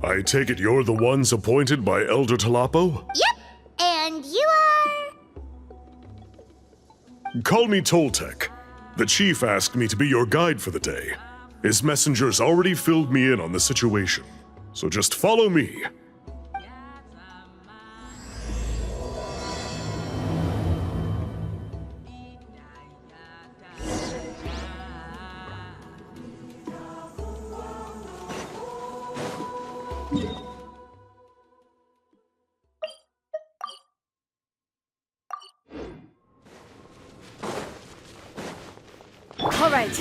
I take it you're the ones appointed by Elder Talapo? Yep, and you are... Call me Toltec. The chief asked me to be your guide for the day. His messengers already filled me in on the situation, so just follow me. All right.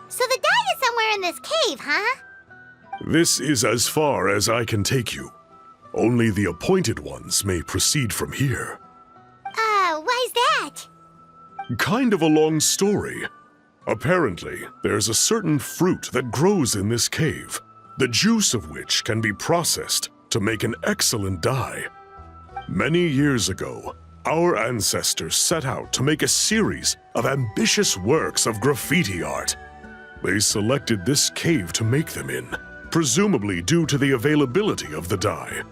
So the guy is somewhere in this cave, huh? This is as far as I can take you. Only the appointed ones may proceed from here. Why's that? Kind of a long story. Apparently, there's a certain fruit that grows in this cave, the juice of which can be processed to make an excellent dye. Many years ago, our ancestors set out to make a series of ambitious works of graffiti art. They selected this cave to make them in, presumably due to the availability of the dye.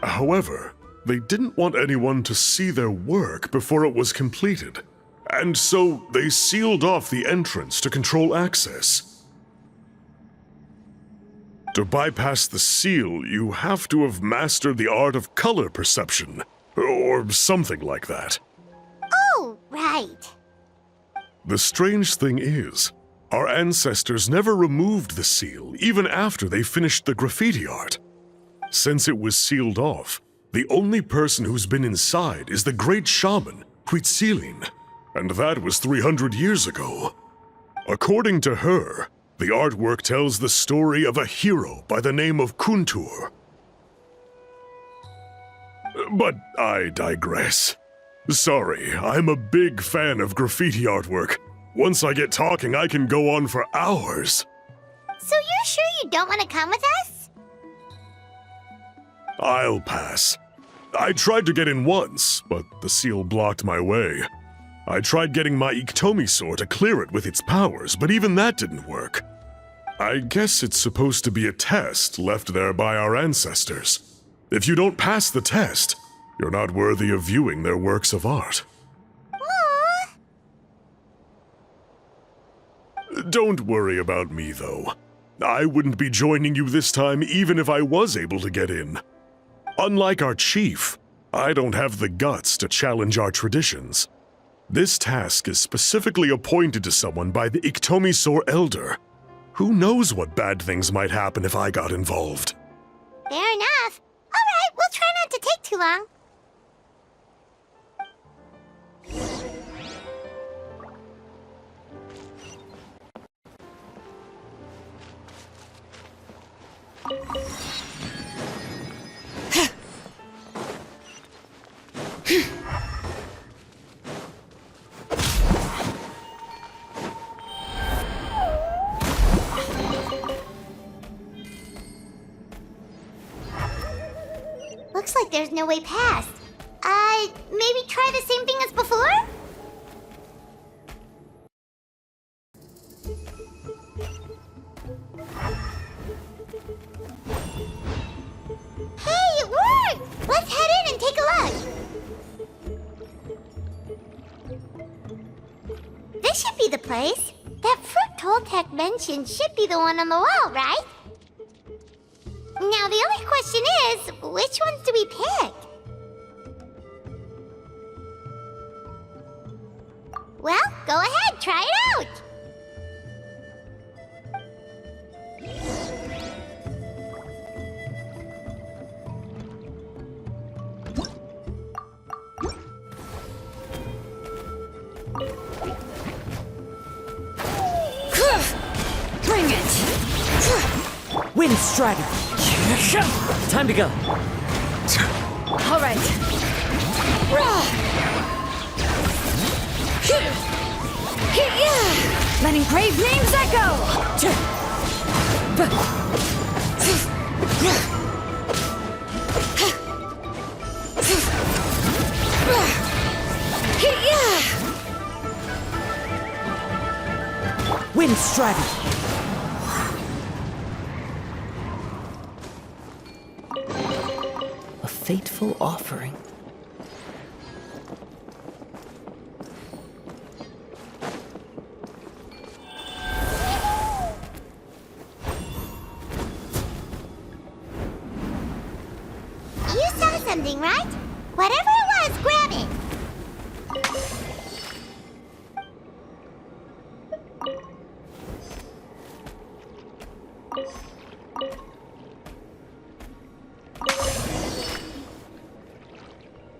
However, they didn't want anyone to see their work before it was completed, and so they sealed off the entrance to control access. To bypass the seal, you have to have mastered the art of color perception, or something like that. Oh, right. The strange thing is, our ancestors never removed the seal, even after they finished the graffiti art. Since it was sealed off, the only person who's been inside is the great shaman, Citlali, and that was 300 years ago. According to her, the artwork tells the story of a hero by the name of Kuntur. But I digress. Sorry, I'm a big fan of graffiti artwork. Once I get talking, I can go on for hours. So you're sure you don't want to come with us? I'll pass. I tried to get in once, but the seal blocked my way. I tried getting my Iktomi to clear it with its powers, but even that didn't work. I guess it's supposed to be a test left there by our ancestors. If you don't pass the test, you're not worthy of viewing their works of art. Aww. Don't worry about me, though. I wouldn't be joining you this time even if I was able to get in. Unlike our chief, I don't have the guts to challenge our traditions. This task is specifically appointed to someone by the Iktomi Elder. Who knows what bad things might happen if I got involved? Fair enough. All right, we'll try not to take too long. Looks like there's no way past. Maybe try the same thing as before? Hey, it worked! Let's head in and take a look. This should be the place. That fruit Toltec mentioned should be the one on the wall, right? Now, the only question is, which ones do we pick? Well, go ahead, try it out! Wind Strider. Time to go. All right. Let engraved names echo. Wind Strider. A fateful offering. You saw something, right? Whatever it was, grab it.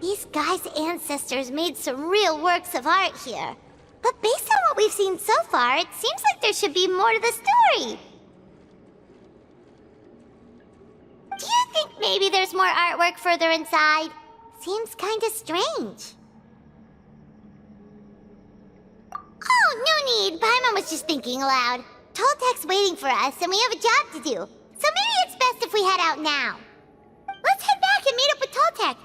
These guys' ancestors made some real works of art here. But based on what we've seen so far, it seems like there should be more to the story. Do you think maybe there's more artwork further inside? Seems kinda strange. Oh, no need. Paimon was just thinking aloud. Toltek's waiting for us, and we have a job to do. So maybe it's best if we head out now. Let's head back and meet up with Toltek.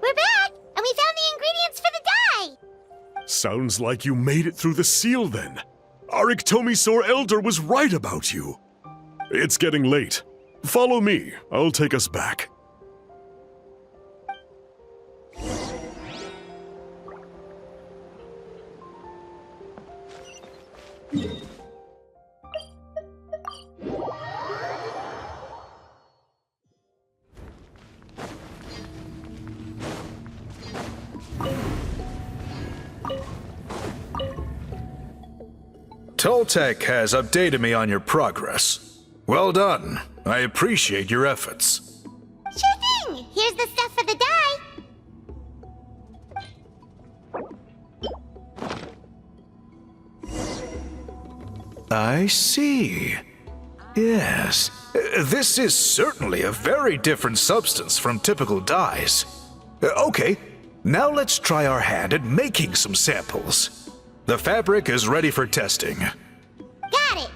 We're back, and we found the ingredients for the dye! Sounds like you made it through the seal then. Our Iktomisaur Elder was right about you. It's getting late. Follow me. I'll take us back. Toltek has updated me on your progress. Well done. I appreciate your efforts. Sure thing! Here's the stuff for the dye. I see. Yes. This is certainly a very different substance from typical dyes. Okay, now let's try our hand at making some samples. The fabric is ready for testing. Got it!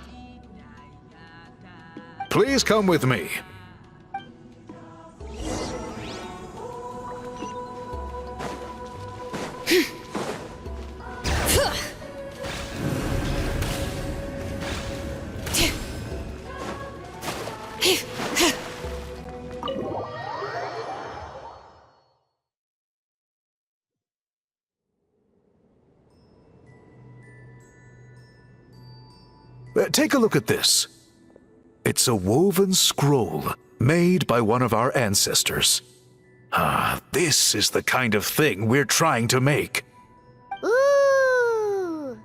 Please come with me. Take a look at this. It's a woven scroll made by one of our ancestors. This is the kind of thing we're trying to make. Ooh!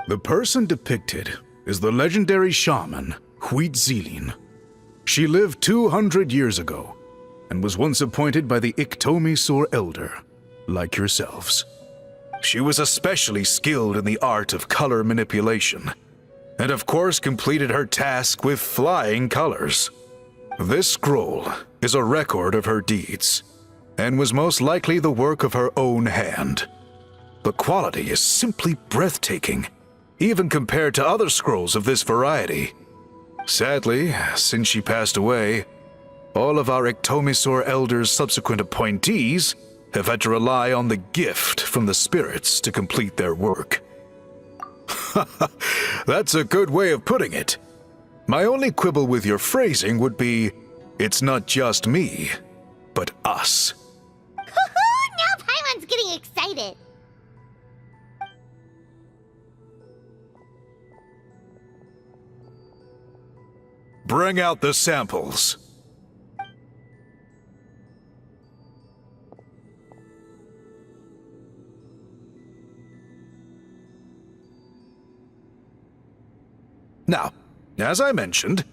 The person depicted is the legendary shaman, Citlali. She lived 200 years ago and was once appointed by the Iktomisaur Elder, like yourselves. She was especially skilled in the art of color manipulation, and of course completed her task with flying colors. This scroll is a record of her deeds, and was most likely the work of her own hand. The quality is simply breathtaking, even compared to other scrolls of this variety. Sadly, since she passed away, all of our Iktomisaur Elder's subsequent appointees have had to rely on the gift from the spirits to complete their work. That's a good way of putting it. My only quibble with your phrasing would be, it's not just me, but us. Now Paimon's getting excited. Bring out the samples. Now, as I mentioned,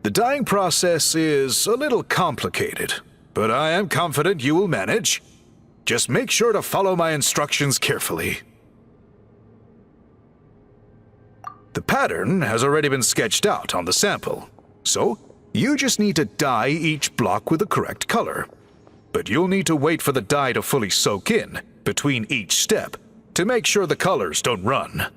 the dyeing process is a little complicated, but I am confident you will manage. Just make sure to follow my instructions carefully. The pattern has already been sketched out on the sample, so you just need to dye each block with the correct color. But you'll need to wait for the dye to fully soak in between each step to make sure the colors don't run.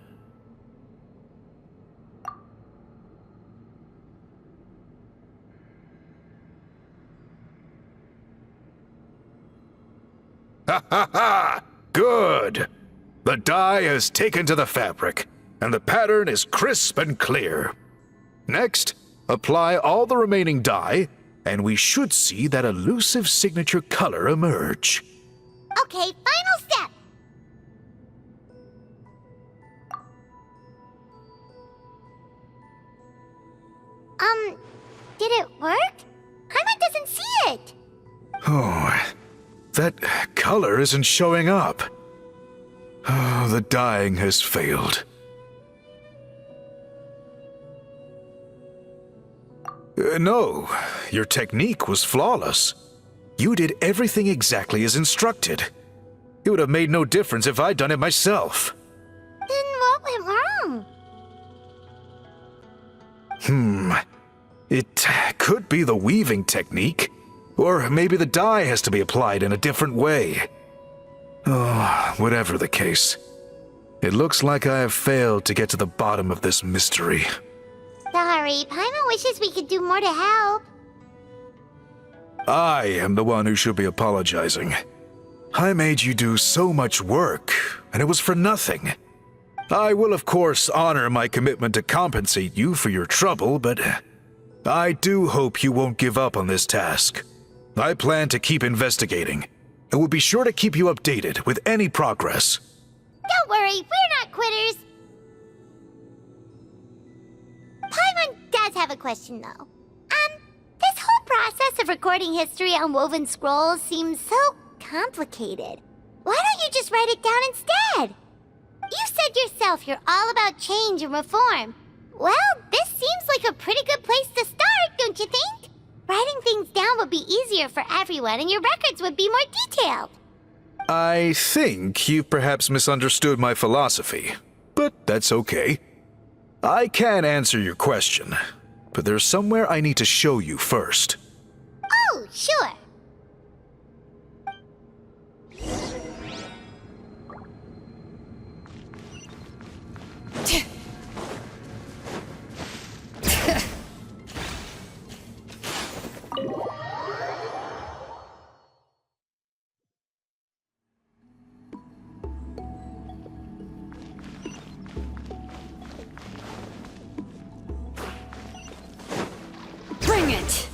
Ha ha ha! Good! The dye has taken to the fabric, and the pattern is crisp and clear. Next, apply all the remaining dye, and we should see that elusive signature color emerge. Okay, final step. Did it work? Paimon doesn't see it. Oh, that color isn't showing up. Oh, the dyeing has failed. No, your technique was flawless. You did everything exactly as instructed. It would have made no difference if I'd done it myself. Then what went wrong? It could be the weaving technique, or maybe the dye has to be applied in a different way. Oh, whatever the case, it looks like I have failed to get to the bottom of this mystery. Sorry, Paimon wishes we could do more to help. I am the one who should be apologizing. I made you do so much work, and it was for nothing. I will, of course, honor my commitment to compensate you for your trouble, but I do hope you won't give up on this task. I plan to keep investigating, and will be sure to keep you updated with any progress. Don't worry, we're not quitters. Paimon does have a question, though. This whole process of recording history on woven scrolls seems so complicated. Why don't you just write it down instead? You said yourself you're all about change and reform. Well, this seems like a pretty good place to start, don't you think? Writing things down would be easier for everyone, and your records would be more detailed. I think you've perhaps misunderstood my philosophy, but that's okay. I can answer your question, but there's somewhere I need to show you first. Oh, sure. Bring it!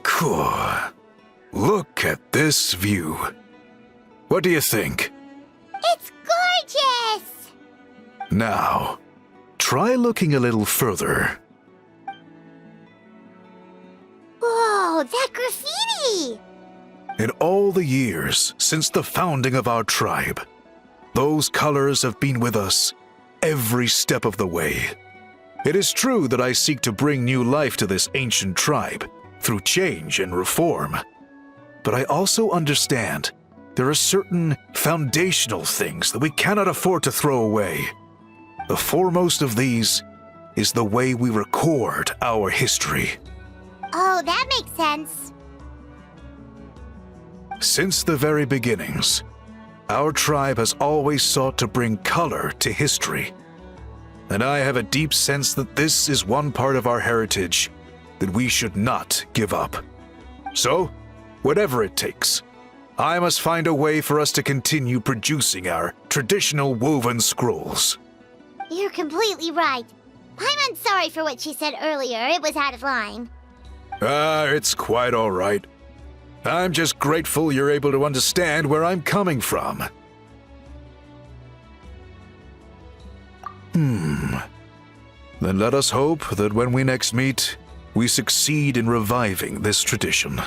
Cool. Look at this view. What do you think? It's gorgeous! Now, try looking a little further. Whoa, that graffiti! In all the years since the founding of our tribe, those colors have been with us every step of the way. It is true that I seek to bring new life to this ancient tribe through change and reform. But I also understand there are certain foundational things that we cannot afford to throw away. The foremost of these is the way we record our history. Oh, that makes sense. Since the very beginnings, our tribe has always sought to bring color to history. And I have a deep sense that this is one part of our heritage that we should not give up. So, whatever it takes, I must find a way for us to continue producing our traditional woven scrolls. You're completely right. Paimon's sorry for what she said earlier. It was out of line. It's quite all right. I'm just grateful you're able to understand where I'm coming from. Then let us hope that when we next meet, we succeed in reviving this tradition.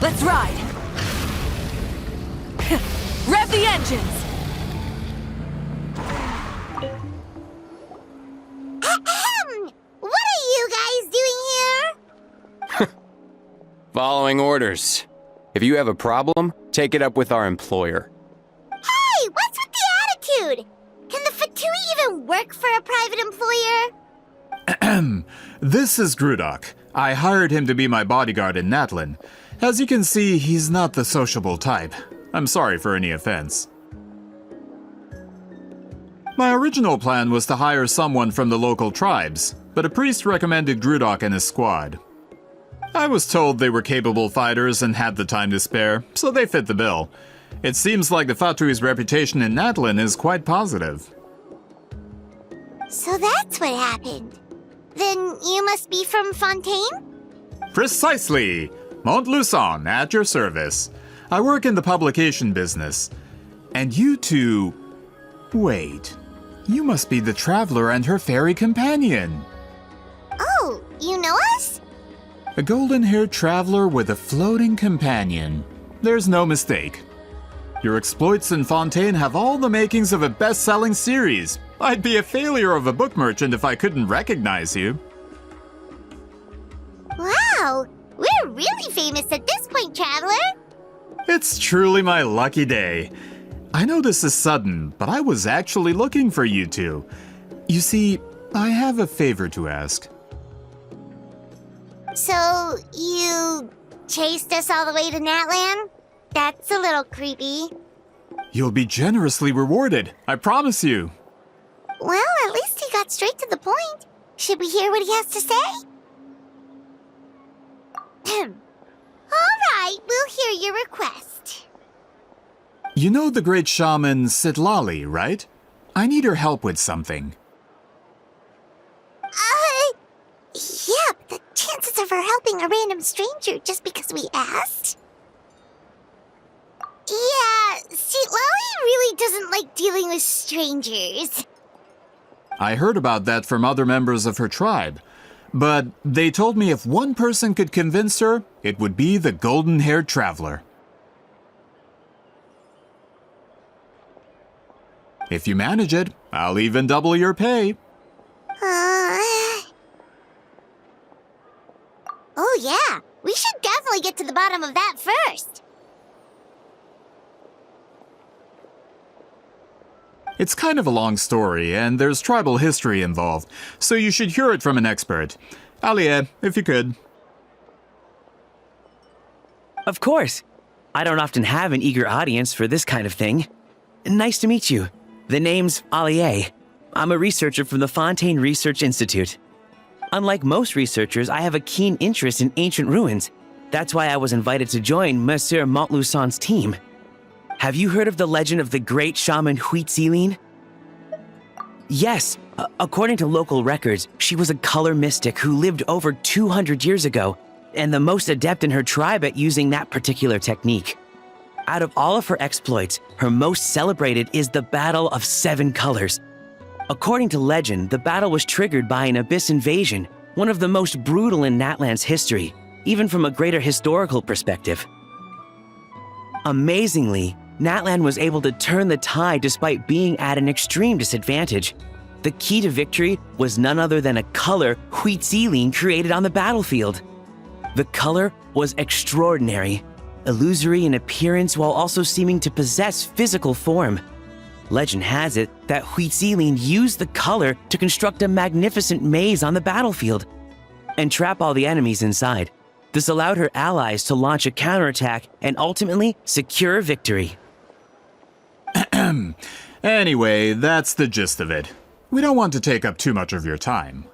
Let's ride! Rev the engines! Ahem! What are you guys doing here? Following orders. If you have a problem, take it up with our employer. Hey, what's with the attitude? Can the Fatui even work for a private employer? This is Grudok. I hired him to be my bodyguard in Natlin. As you can see, he's not the sociable type. I'm sorry for any offense. My original plan was to hire someone from the local tribes, but a priest recommended Grudok and his squad. I was told they were capable fighters and had the time to spare, so they fit the bill. It seems like the Fatui's reputation in Natlin is quite positive. So that's what happened. Then you must be from Fontaine? Precisely! Montluçon, at your service. I work in the publication business. And you two... Wait. You must be the traveler and her fairy companion. Oh, you know us? A golden-haired traveler with a floating companion. There's no mistake. Your exploits in Fontaine have all the makings of a best-selling series. I'd be a failure of a book merchant if I couldn't recognize you. Wow, we're really famous at this point, Traveler. It's truly my lucky day. I know this is sudden, but I was actually looking for you two. You see, I have a favor to ask. So, you chased us all the way to Natlan? That's a little creepy. You'll be generously rewarded, I promise you. Well, at least he got straight to the point. Should we hear what he has to say? All right, we'll hear your request. You know the great shaman Citlali, right? I need her help with something. Yeah, but the chances of her helping a random stranger just because we asked? Yeah, Citlali really doesn't like dealing with strangers. I heard about that from other members of her tribe. But they told me if one person could convince her, it would be the golden-haired traveler. If you manage it, I'll even double your pay. Oh yeah, we should definitely get to the bottom of that first. It's kind of a long story, and there's tribal history involved, so you should hear it from an expert. Alie, if you could. Of course. I don't often have an eager audience for this kind of thing. Nice to meet you. The name's Alie. I'm a researcher from the Fontaine Research Institute. Unlike most researchers, I have a keen interest in ancient ruins. That's why I was invited to join Monsieur Montluçon's team. Have you heard of the legend of the great shaman Citlali? Yes, according to local records, she was a color mystic who lived over 200 years ago, and the most adept in her tribe at using that particular technique. Out of all of her exploits, her most celebrated is the Battle of Seven Colors. According to legend, the battle was triggered by an abyss invasion, one of the most brutal in Natlan's history, even from a greater historical perspective. Amazingly, Natlan was able to turn the tide despite being at an extreme disadvantage. The key to victory was none other than a color Citlali created on the battlefield. The color was extraordinary, illusory in appearance while also seeming to possess physical form. Legend has it that Citlali used the color to construct a magnificent maze on the battlefield and trap all the enemies inside. This allowed her allies to launch a counterattack and ultimately secure victory. Anyway, that's the gist of it. We don't want to take up too much of your time.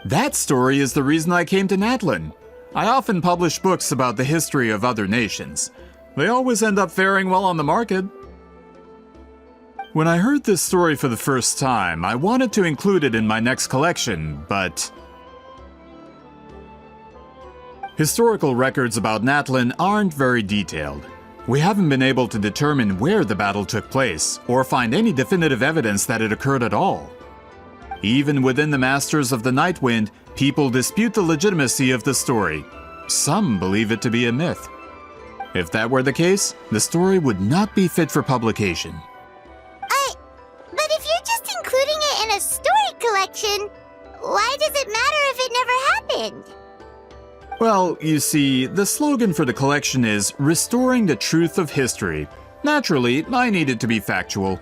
That story is the reason I came to Natlan. I often publish books about the history of other nations. They always end up faring well on the market. When I heard this story for the first time, I wanted to include it in my next collection, but historical records about Natlan aren't very detailed. We haven't been able to determine where the battle took place, or find any definitive evidence that it occurred at all. Even within the Masters of the Nightwind, people dispute the legitimacy of the story. Some believe it to be a myth. If that were the case, the story would not be fit for publication. But if you're just including it in a story collection, why does it matter if it never happened? Well, you see, the slogan for the collection is Restoring the Truth of History. Naturally, I need it to be factual.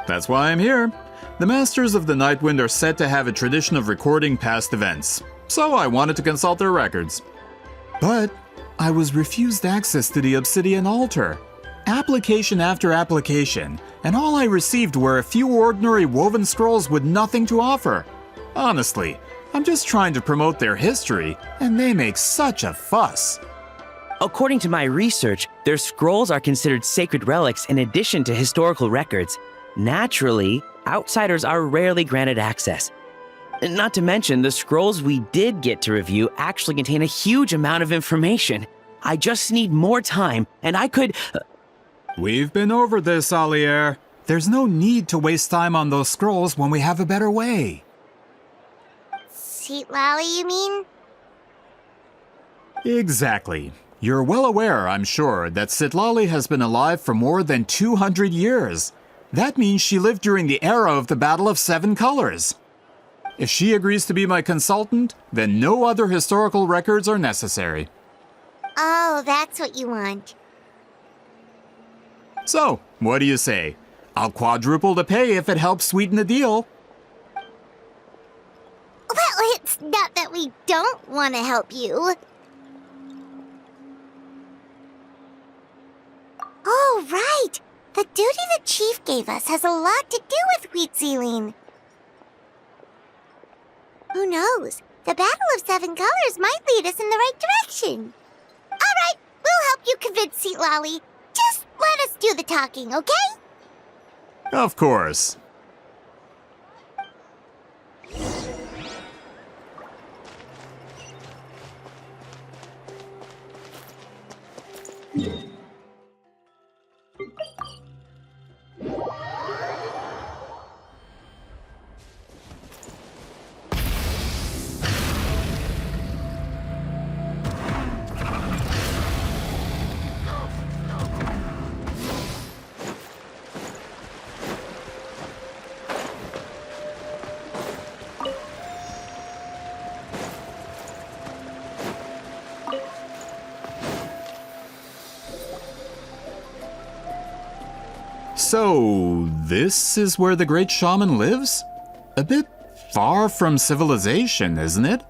That's why I'm here. The Masters of the Nightwind are said to have a tradition of recording past events, so I wanted to consult their records. But I was refused access to the Obsidian Altar. Application after application, and all I received were a few ordinary woven scrolls with nothing to offer. Honestly, I'm just trying to promote their history, and they make such a fuss. According to my research, their scrolls are considered sacred relics in addition to historical records. Naturally, outsiders are rarely granted access. Not to mention, the scrolls we did get to review actually contain a huge amount of information. I just need more time, and I could... We've been over this, Alier. There's no need to waste time on those scrolls when we have a better way. Citlali, you mean? Exactly. You're well aware, I'm sure, that Citlali has been alive for more than 200 years. That means she lived during the era of the Battle of Seven Colors. If she agrees to be my consultant, then no other historical records are necessary. Oh, that's what you want. So, what do you say? I'll quadruple the pay if it helps sweeten the deal. Well, it's not that we don't want to help you. Oh, right! The duty the chief gave us has a lot to do with Citlali. Who knows? The Battle of Seven Colors might lead us in the right direction. All right, we'll help you convince Citlali. Just let us do the talking, okay? Of course. So, this is where the great shaman lives? A bit far from civilization, isn't it?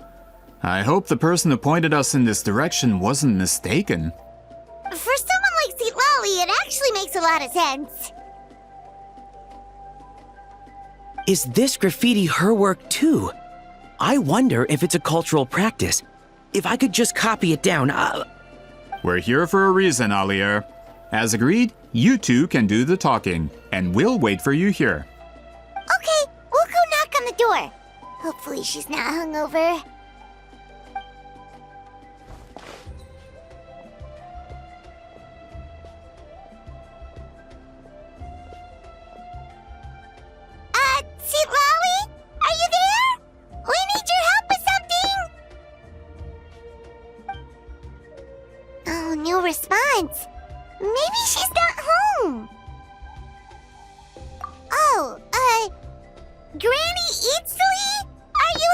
I hope the person who pointed us in this direction wasn't mistaken. For someone like Citlali, it actually makes a lot of sense. Is this graffiti her work too? I wonder if it's a cultural practice. If I could just copy it down, We're here for a reason, Alier. As agreed, you two can do the talking, and we'll wait for you here. Okay, we'll go knock on the door. Hopefully she's not hungover. no response. Maybe she's not home. Oh, Granny Citlali? Are you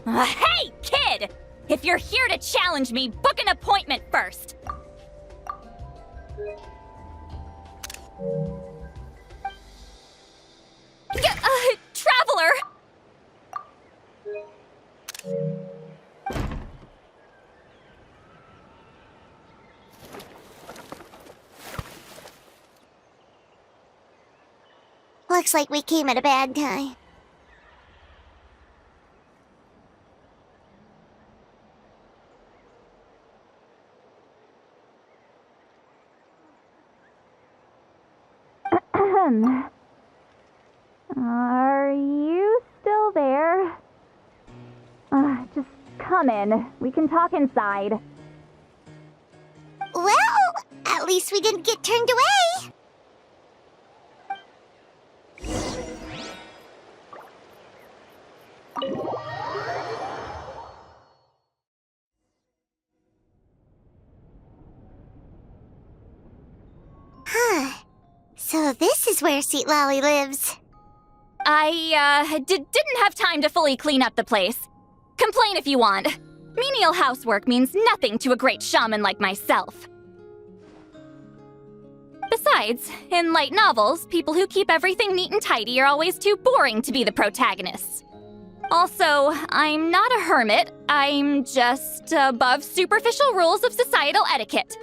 home? Hey, kid! If you're here to challenge me, book an appointment first. Traveler! Looks like we came at a bad time. Are you still there? Just come in. We can talk inside. Well, at least we didn't get turned away. Huh. So this is where Citlali lives. I, didn't have time to fully clean up the place. Complain if you want. Menial housework means nothing to a great shaman like myself. Besides, in light novels, people who keep everything neat and tidy are always too boring to be the protagonists. Also, I'm not a hermit. I'm just above superficial rules of societal etiquette.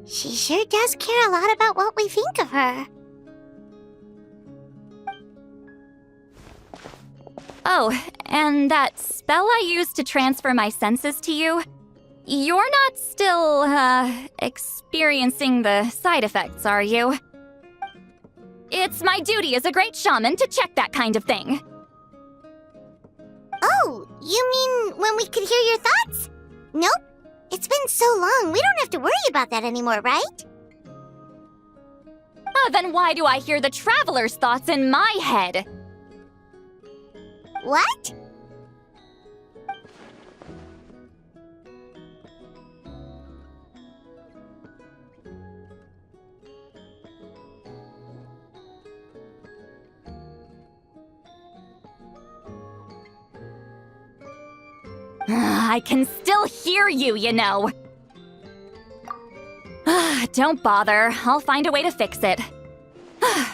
She sure does care a lot about what we think of her. Oh, and that spell I used to transfer my senses to you? You're not still, experiencing the side effects, are you? It's my duty as a great shaman to check that kind of thing. Oh, you mean when we could hear your thoughts? Nope. It's been so long, we don't have to worry about that anymore, right? Then why do I hear the traveler's thoughts in my head? What? I can still hear you, you know. Don't bother. I'll find a way to fix it.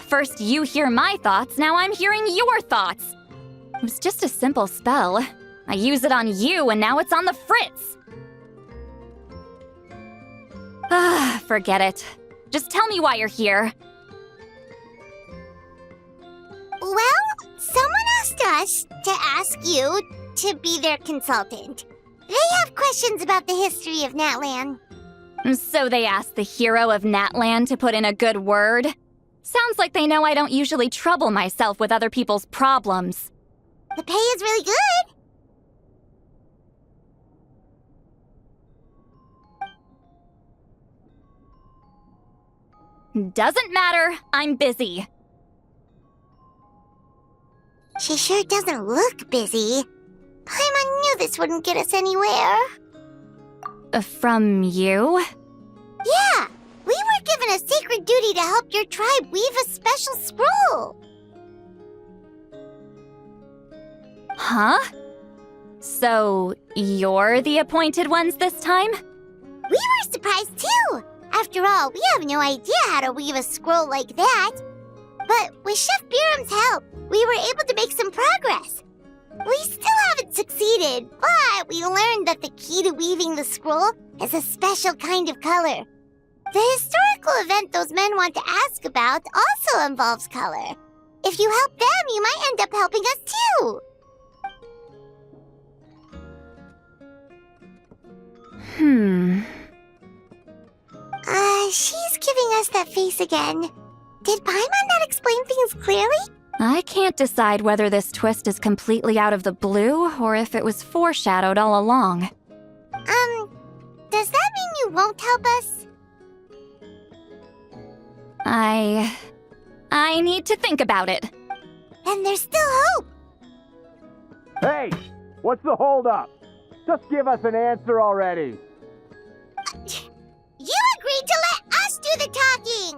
First you hear my thoughts, now I'm hearing your thoughts. It was just a simple spell. I use it on you, and now it's on the fritz. Forget it. Just tell me why you're here. Well, someone asked us to ask you to be their consultant. They have questions about the history of Natlan. So they asked the hero of Natlan to put in a good word? Sounds like they know I don't usually trouble myself with other people's problems. The pay is really good. Doesn't matter. I'm busy. She sure doesn't look busy. Paimon knew this wouldn't get us anywhere. From you? Yeah, we were given a sacred duty to help your tribe weave a special scroll. Huh? So, you're the appointed ones this time? We were surprised too. After all, we have no idea how to weave a scroll like that. But with Chef Biram's help, we were able to make some progress. We still haven't succeeded, but we learned that the key to weaving the scroll is a special kind of color. The historical event those men want to ask about also involves color. If you help them, you might end up helping us too. She's giving us that face again. Did Paimon not explain things clearly? I can't decide whether this twist is completely out of the blue or if it was foreshadowed all along. won't help us? I need to think about it. And there's still hope! Hey! What's the holdup? Just give us an answer already. You agreed to let us do the talking!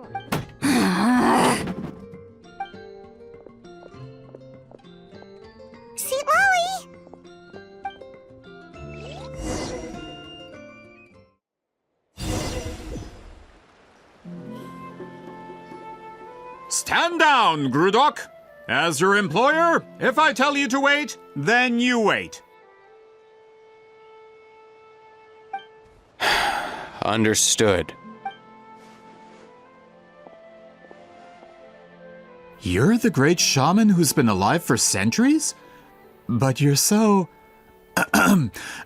Citlali! Stand down, Grudok! As your employer, if I tell you to wait, then you wait. Understood. You're the great shaman who's been alive for centuries? But you're so...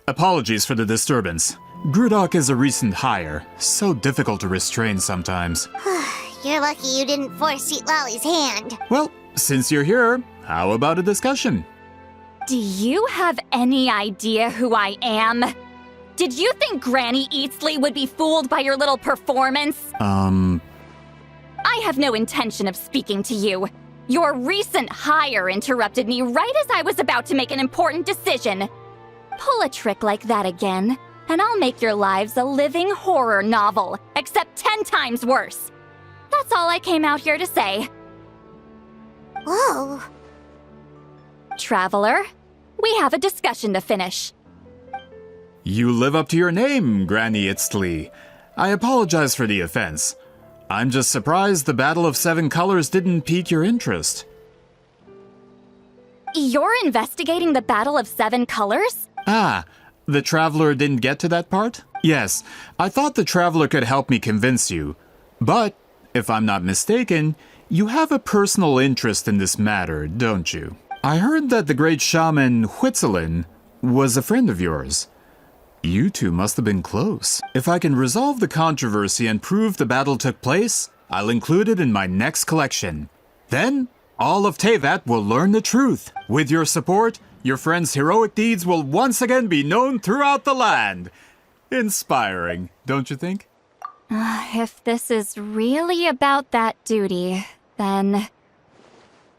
Apologies for the disturbance. Grudok is a recent hire, so difficult to restrain sometimes. You're lucky you didn't force Citlali's hand. Well, since you're here, how about a discussion? Do you have any idea who I am? Did you think Granny Eatsley would be fooled by your little performance? I have no intention of speaking to you. Your recent hire interrupted me right as I was about to make an important decision. Pull a trick like that again, and I'll make your lives a living horror novel, except 10 times worse. That's all I came out here to say. Whoa. Traveler, we have a discussion to finish. You live up to your name, Granny Itztli. I apologize for the offense. I'm just surprised the Battle of Seven Colors didn't pique your interest. You're investigating the Battle of Seven Colors? Ah, the Traveler didn't get to that part? Yes, I thought the Traveler could help me convince you. But, if I'm not mistaken, you have a personal interest in this matter, don't you? I heard that the great shaman Huitzilin was a friend of yours. You two must have been close. If I can resolve the controversy and prove the battle took place, I'll include it in my next collection. Then, all of Teyvat will learn the truth. With your support, your friend's heroic deeds will once again be known throughout the land. Inspiring, don't you think? If this is really about that duty, then...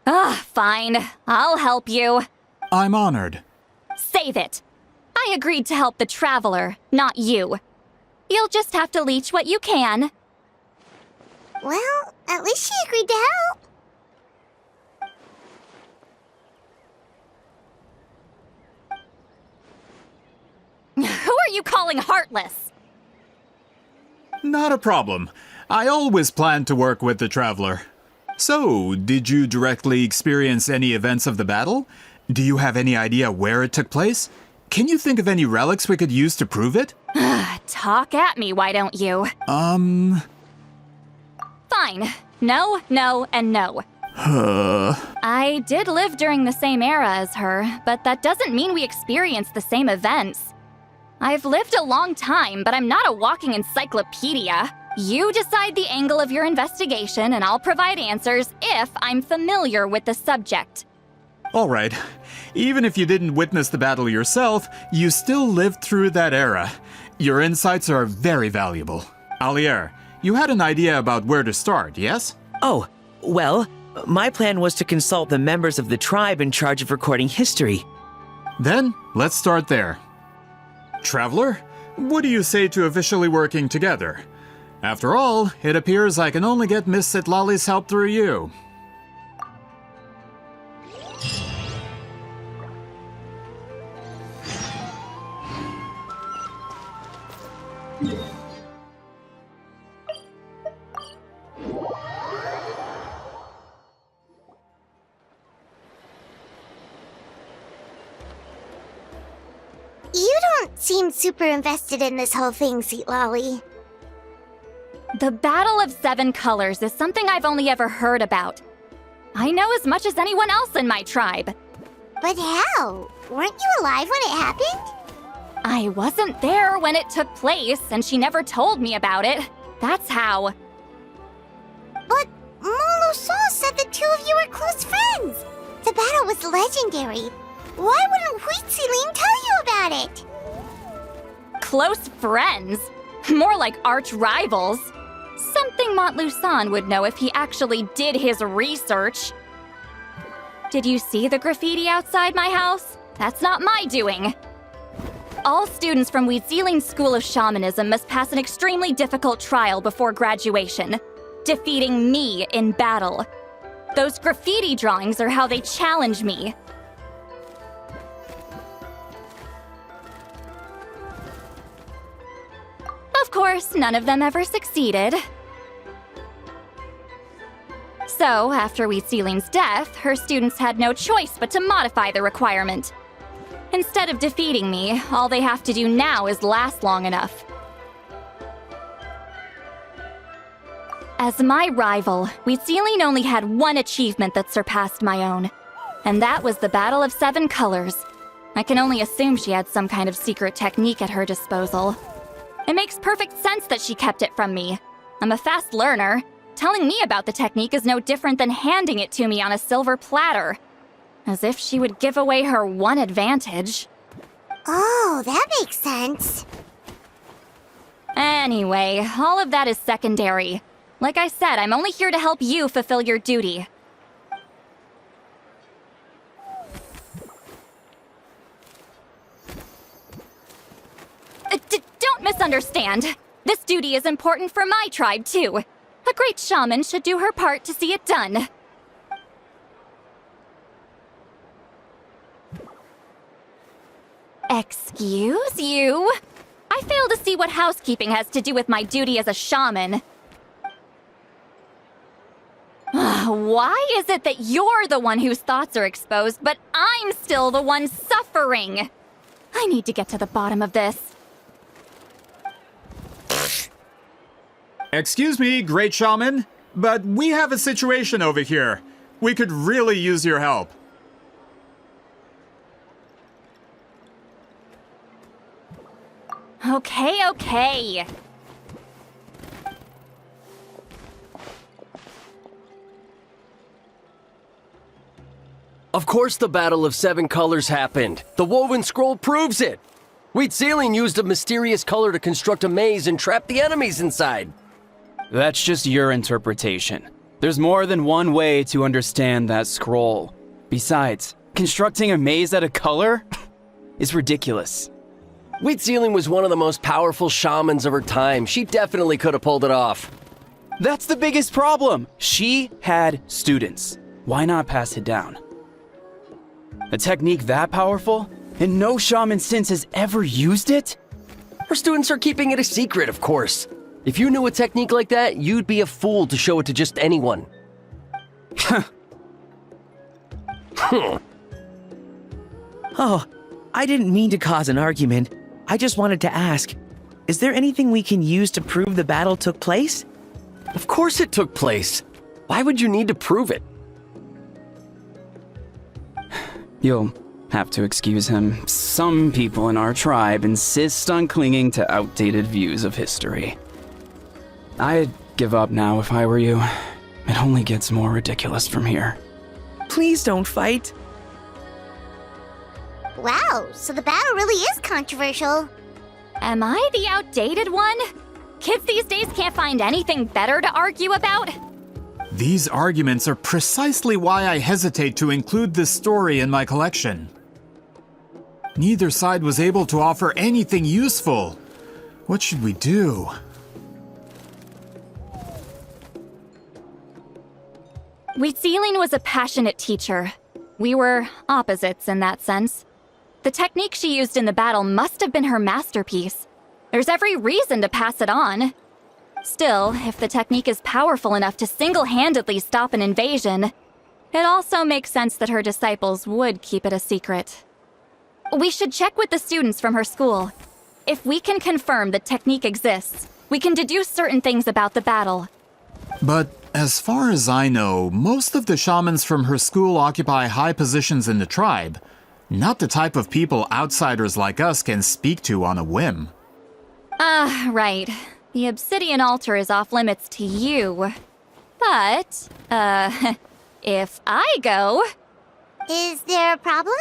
fine. I'll help you. I'm honored. Save it. I agreed to help the Traveler, not you. You'll just have to leech what you can. Well, at least she agreed to help. Who are you calling heartless? Not a problem. I always planned to work with the Traveler. So, did you directly experience any events of the battle? Do you have any idea where it took place? Can you think of any relics we could use to prove it? Talk at me, why don't you? Fine. No, no, and no. I did live during the same era as her, but that doesn't mean we experienced the same events. I've lived a long time, but I'm not a walking encyclopedia. You decide the angle of your investigation, and I'll provide answers if I'm familiar with the subject. All right. Even if you didn't witness the battle yourself, you still lived through that era. Your insights are very valuable. Alier, you had an idea about where to start, yes? Oh, well, my plan was to consult the members of the tribe in charge of recording history. Then, let's start there. Traveler, what do you say to officially working together? After all, it appears I can only get Miss Citlali's help through you. You don't seem super invested in this whole thing, Citlali. The Battle of Seven Colors is something I've only ever heard about. I know as much as anyone else in my tribe. But how? Weren't you alive when it happened? I wasn't there when it took place, and she never told me about it. That's how. But Molo-Saw said the two of you were close friends. The battle was legendary. Why wouldn't Huitzilin tell you about it? Close friends? More like arch rivals. Something Montluçon would know if he actually did his research. Did you see the graffiti outside my house? That's not my doing. All students from Wheatzealing School of Shamanism must pass an extremely difficult trial before graduation, defeating me in battle. Those graffiti drawings are how they challenge me. Of course, none of them ever succeeded. So, after Wheatzealing's death, her students had no choice but to modify the requirement. Instead of defeating me, all they have to do now is last long enough. As my rival, Wheatzealing only had one achievement that surpassed my own, and that was the Battle of 7 Colors. I can only assume she had some kind of secret technique at her disposal. It makes perfect sense that she kept it from me. I'm a fast learner. Telling me about the technique is no different than handing it to me on a silver platter. As if she would give away her one advantage. Oh, that makes sense. Anyway, all of that is secondary. Like I said, I'm only here to help you fulfill your duty. Don't misunderstand. This duty is important for my tribe, too. A great shaman should do her part to see it done. Excuse you? I fail to see what housekeeping has to do with my duty as a shaman. Why is it that you're the one whose thoughts are exposed, but I'm still the one suffering? I need to get to the bottom of this. Excuse me, Great Shaman, but we have a situation over here. We could really use your help. Okay. Of course the Battle of 7 Colors happened. The woven scroll proves it. Wheatzealing used a mysterious color to construct a maze and trap the enemies inside. That's just your interpretation. There's more than one way to understand that scroll. Besides, constructing a maze out of color is ridiculous. Wheatzealing was one of the most powerful shamans of her time. She definitely could have pulled it off. That's the biggest problem. She had students. Why not pass it down? A technique that powerful? And no shaman since has ever used it? Her students are keeping it a secret, of course. If you knew a technique like that, you'd be a fool to show it to just anyone. Oh, I didn't mean to cause an argument. I just wanted to ask, is there anything we can use to prove the battle took place? Of course it took place. Why would you need to prove it? You'll have to excuse him. Some people in our tribe insist on clinging to outdated views of history. I'd give up now if I were you. It only gets more ridiculous from here. Please don't fight. Wow, so the battle really is controversial. Am I the outdated one? Kids these days can't find anything better to argue about? These arguments are precisely why I hesitate to include this story in my collection. Neither side was able to offer anything useful. What should we do? Wheatzealing was a passionate teacher. We were opposites in that sense. The technique she used in the battle must have been her masterpiece. There's every reason to pass it on. Still, if the technique is powerful enough to single-handedly stop an invasion, it also makes sense that her disciples would keep it a secret. We should check with the students from her school. If we can confirm the technique exists, we can deduce certain things about the battle. But as far as I know, most of the shamans from her school occupy high positions in the tribe. Not the type of people outsiders like us can speak to on a whim. Right. The obsidian altar is off limits to you. But, if I go... Is there a problem?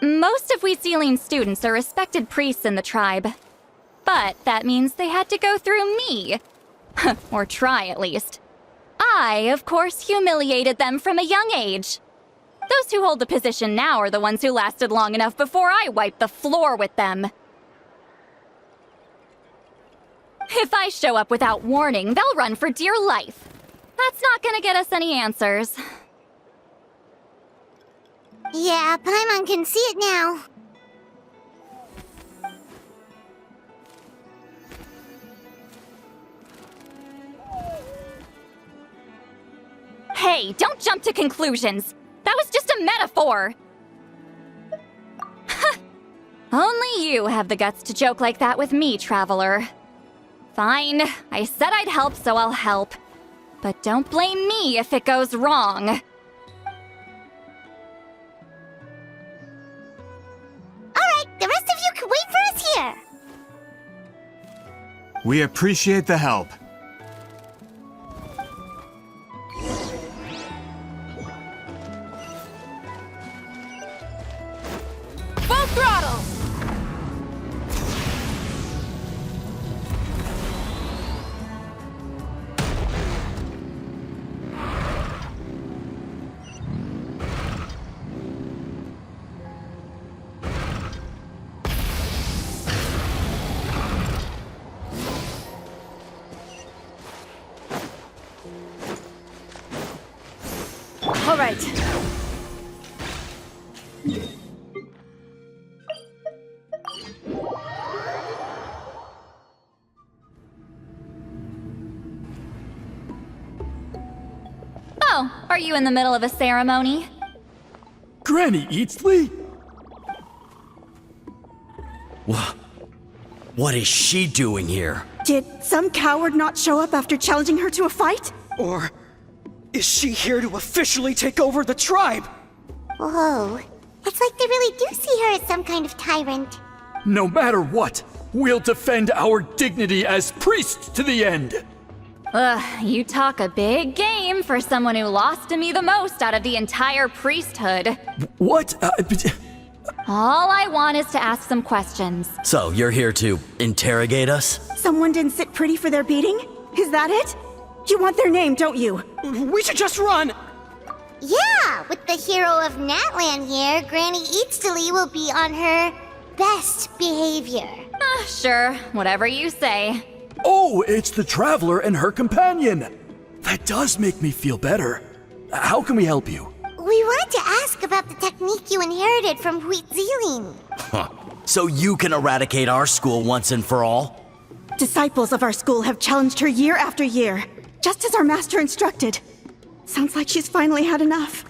Most of Wheatzealing's students are respected priests in the tribe. But that means they had to go through me. Or try, at least. I, of course, humiliated them from a young age. Those who hold the position now are the ones who lasted long enough before I wiped the floor with them. If I show up without warning, they'll run for dear life. That's not gonna get us any answers. Yeah, Paimon can see it now. Hey, don't jump to conclusions. That was just a metaphor. Only you have the guts to joke like that with me, Traveler. Fine, I said I'd help, so I'll help. But don't blame me if it goes wrong. Alright, the rest of you can wait for us here. We appreciate the help. Full throttle! All right. Oh, are you in the middle of a ceremony? Granny Eatsley? What is she doing here? Did some coward not show up after challenging her to a fight? Or is she here to officially take over the tribe? Whoa. It's like they really do see her as some kind of tyrant. No matter what, we'll defend our dignity as priests to the end. Ugh, you talk a big game for someone who lost to me the most out of the entire priesthood. What? All I want is to ask some questions. So, you're here to interrogate us? Someone didn't sit pretty for their beating? Is that it? You want their name, don't you? We should just run! Yeah, with the hero of Natlan here, Granny Eatsley will be on her best behavior. Sure, whatever you say. Oh, it's the Traveler and her companion. That does make me feel better. How can we help you? We wanted to ask about the technique you inherited from Zitlali. Huh. So you can eradicate our school once and for all? Disciples of our school have challenged her year after year, just as our master instructed. Sounds like she's finally had enough.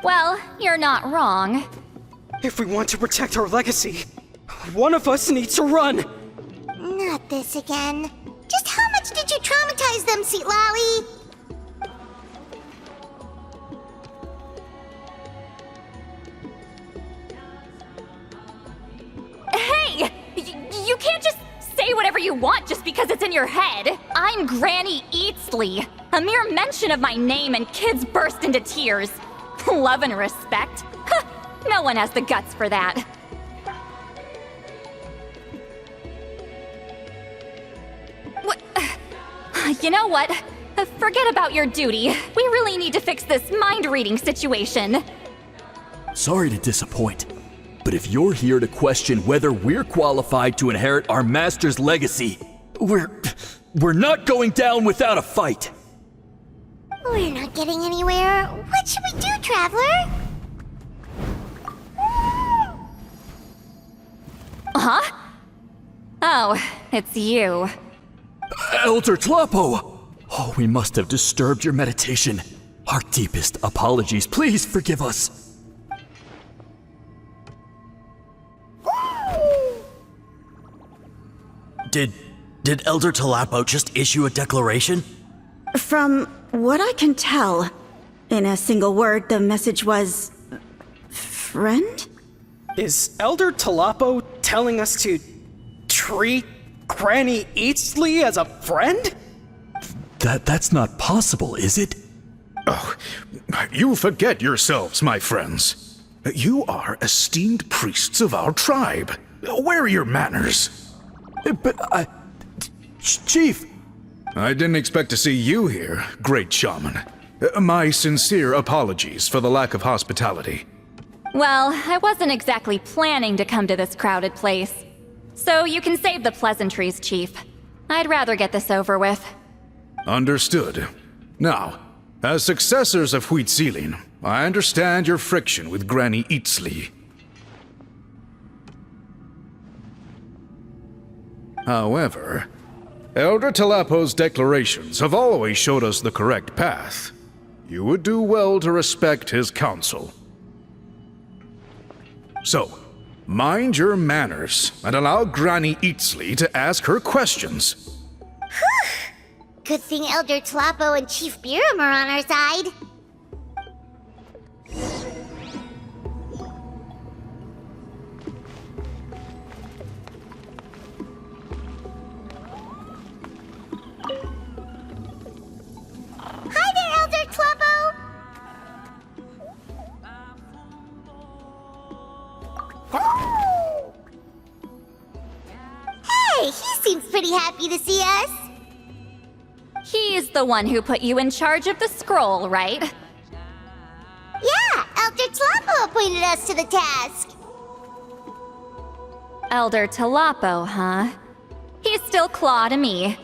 Well, you're not wrong. If we want to protect our legacy, one of us needs to run! Not this again. Just how much did you traumatize them, Citlali? Hey! You can't just say whatever you want just because it's in your head. I'm Granny Eatsley. A mere mention of my name and kids burst into tears. Love and respect? No one has the guts for that. What? You know what? Forget about your duty. We really need to fix this mind-reading situation. Sorry to disappoint, but if you're here to question whether we're qualified to inherit our master's legacy, we're not going down without a fight. We're not getting anywhere. What should we do, Traveler? Huh? Oh, it's you. Elder Tlapo! Oh, we must have disturbed your meditation. Our deepest apologies. Please forgive us. Did Elder Tlapo just issue a declaration? From what I can tell, in a single word, the message was... friend? Is Elder Tlapo telling us to treat Granny Eatsley as a friend? That's not possible, is it? Oh, you forget yourselves, my friends. You are esteemed priests of our tribe. Where are your manners? But Chief! I didn't expect to see you here, great shaman. My sincere apologies for the lack of hospitality. Well, I wasn't exactly planning to come to this crowded place. So you can save the pleasantries, Chief. I'd rather get this over with. Understood. Now, as successors of Huitzilin, I understand your friction with Granny Itzli. However, Elder Talapo's declarations have always showed us the correct path. You would do well to respect his counsel. So, mind your manners and allow Granny Itzli to ask her questions. Good thing Elder Talapo and Chief Biram are on our side. Hi there, Elder Talapo! Hey, he seems pretty happy to see us. He's the one who put you in charge of the scroll, right? Yeah, Elder Talapo appointed us to the task. Elder Talapo, huh? He's still Claw to me.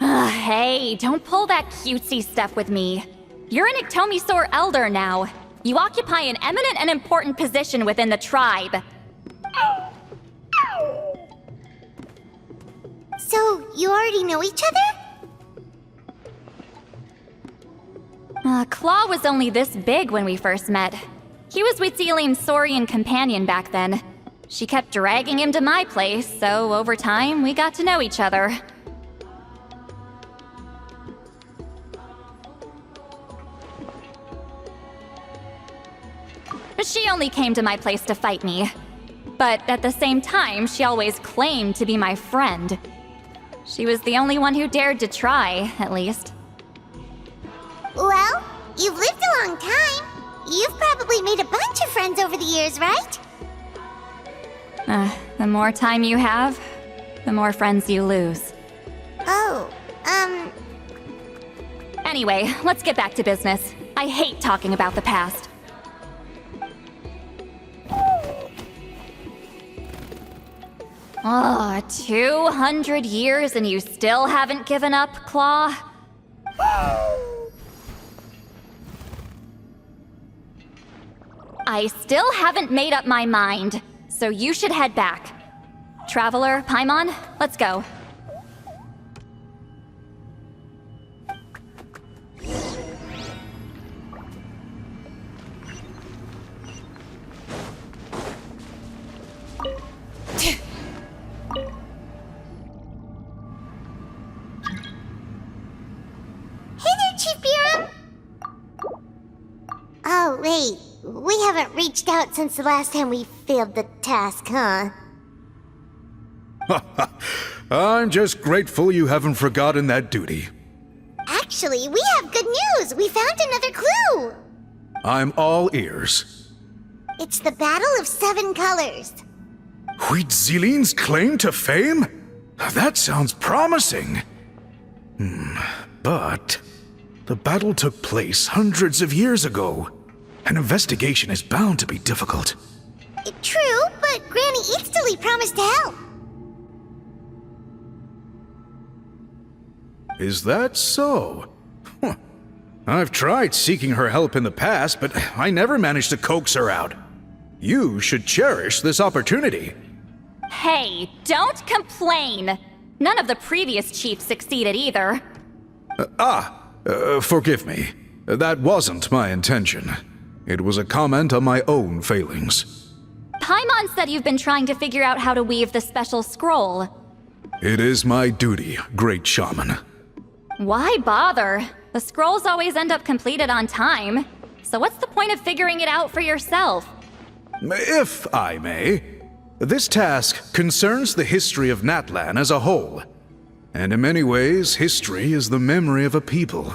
Hey, don't pull that cutesy stuff with me. You're an Iktomi Elder now. You occupy an eminent and important position within the tribe. So, you already know each other? Claw was only this big when we first met. He was Huitzilin's Saurian companion back then. She kept dragging him to my place, so over time, we got to know each other. She only came to my place to fight me. But at the same time, she always claimed to be my friend. She was the only one who dared to try, at least. Well, you've lived a long time. You've probably made a bunch of friends over the years, right? The more time you have, the more friends you lose. Oh, Anyway, let's get back to business. I hate talking about the past. Oh, 200 years and you still haven't given up, Claw? I still haven't made up my mind, so you should head back. Traveler, Paimon, let's go. Oh, wait. We haven't reached out since the last time we failed the task, huh? I'm just grateful you haven't forgotten that duty. Actually, we have good news! We found another clue! I'm all ears. It's the Battle of Seven Colors. Huitzilin's claim to fame? That sounds promising. But the battle took place hundreds of years ago. An investigation is bound to be difficult. True, but Granny Easterly promised to help. Is that so? I've tried seeking her help in the past, but I never managed to coax her out. You should cherish this opportunity. Hey, don't complain! None of the previous chiefs succeeded either. Forgive me. That wasn't my intention. It was a comment on my own failings. Paimon said you've been trying to figure out how to weave the special scroll. It is my duty, great shaman. Why bother? The scrolls always end up completed on time. So what's the point of figuring it out for yourself? If I may, this task concerns the history of Natlan as a whole. And in many ways, history is the memory of a people.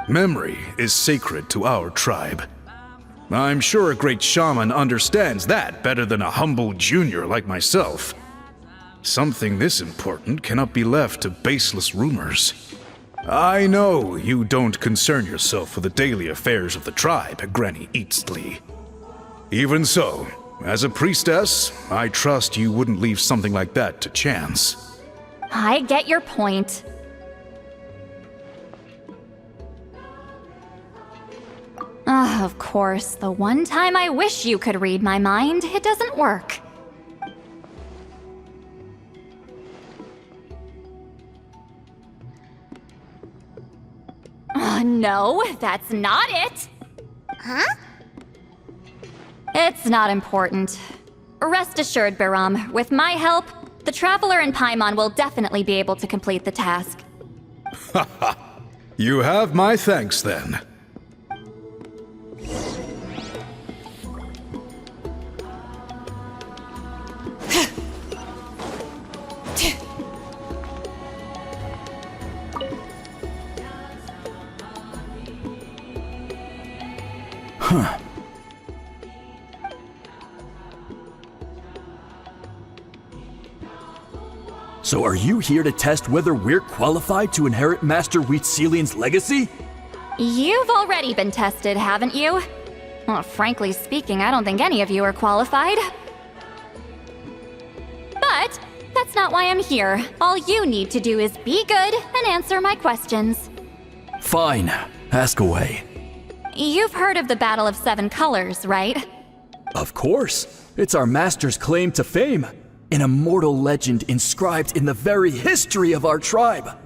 Memory is sacred to our tribe. I'm sure a great shaman understands that better than a humble junior like myself. Something this important cannot be left to baseless rumors. I know you don't concern yourself with the daily affairs of the tribe, Granny Citlali. Even so, as a priestess, I trust you wouldn't leave something like that to chance. I get your point. Of course, the one time I wish you could read my mind, it doesn't work. No, that's not it! Huh? It's not important. Rest assured, Biram, with my help, the Traveler and Paimon will definitely be able to complete the task. Haha. You have my thanks then. Huh. So are you here to test whether we're qualified to inherit Master Wheatzilian's legacy? You've already been tested, haven't you? Well, frankly speaking, I don't think any of you are qualified. But that's not why I'm here. All you need to do is be good and answer my questions. Fine. Ask away. You've heard of the Battle of Seven Colors, right? Of course. It's our master's claim to fame. An immortal legend inscribed in the very history of our tribe.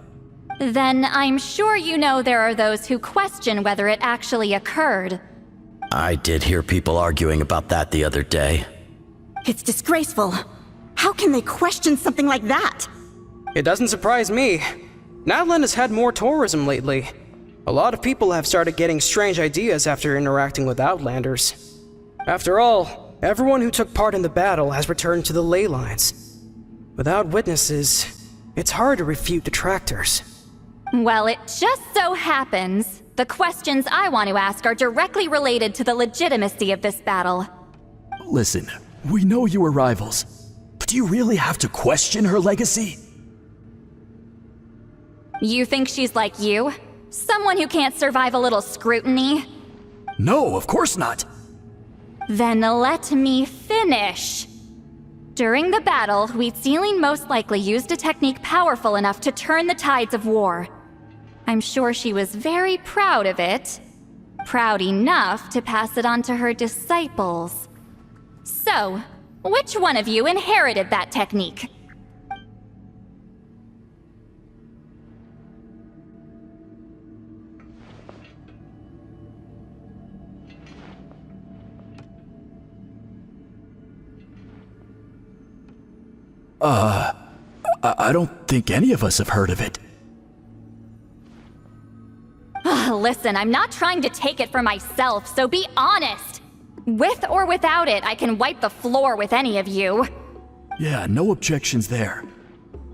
Then I'm sure you know there are those who question whether it actually occurred. I did hear people arguing about that the other day. It's disgraceful. How can they question something like that? It doesn't surprise me. Natlan has had more tourism lately. A lot of people have started getting strange ideas after interacting with Outlanders. After all, everyone who took part in the battle has returned to the ley lines. Without witnesses, it's hard to refute detractors. Well, it just so happens the questions I want to ask are directly related to the legitimacy of this battle. Listen, we know you were rivals, but do you really have to question her legacy? You think she's like you? Someone who can't survive a little scrutiny? No, of course not. Then let me finish. During the battle, Wheatzilian most likely used a technique powerful enough to turn the tides of war. I'm sure she was very proud of it. Proud enough to pass it on to her disciples. So, which one of you inherited that technique? I don't think any of us have heard of it. Listen, I'm not trying to take it for myself, so be honest. With or without it, I can wipe the floor with any of you. Yeah, no objections there.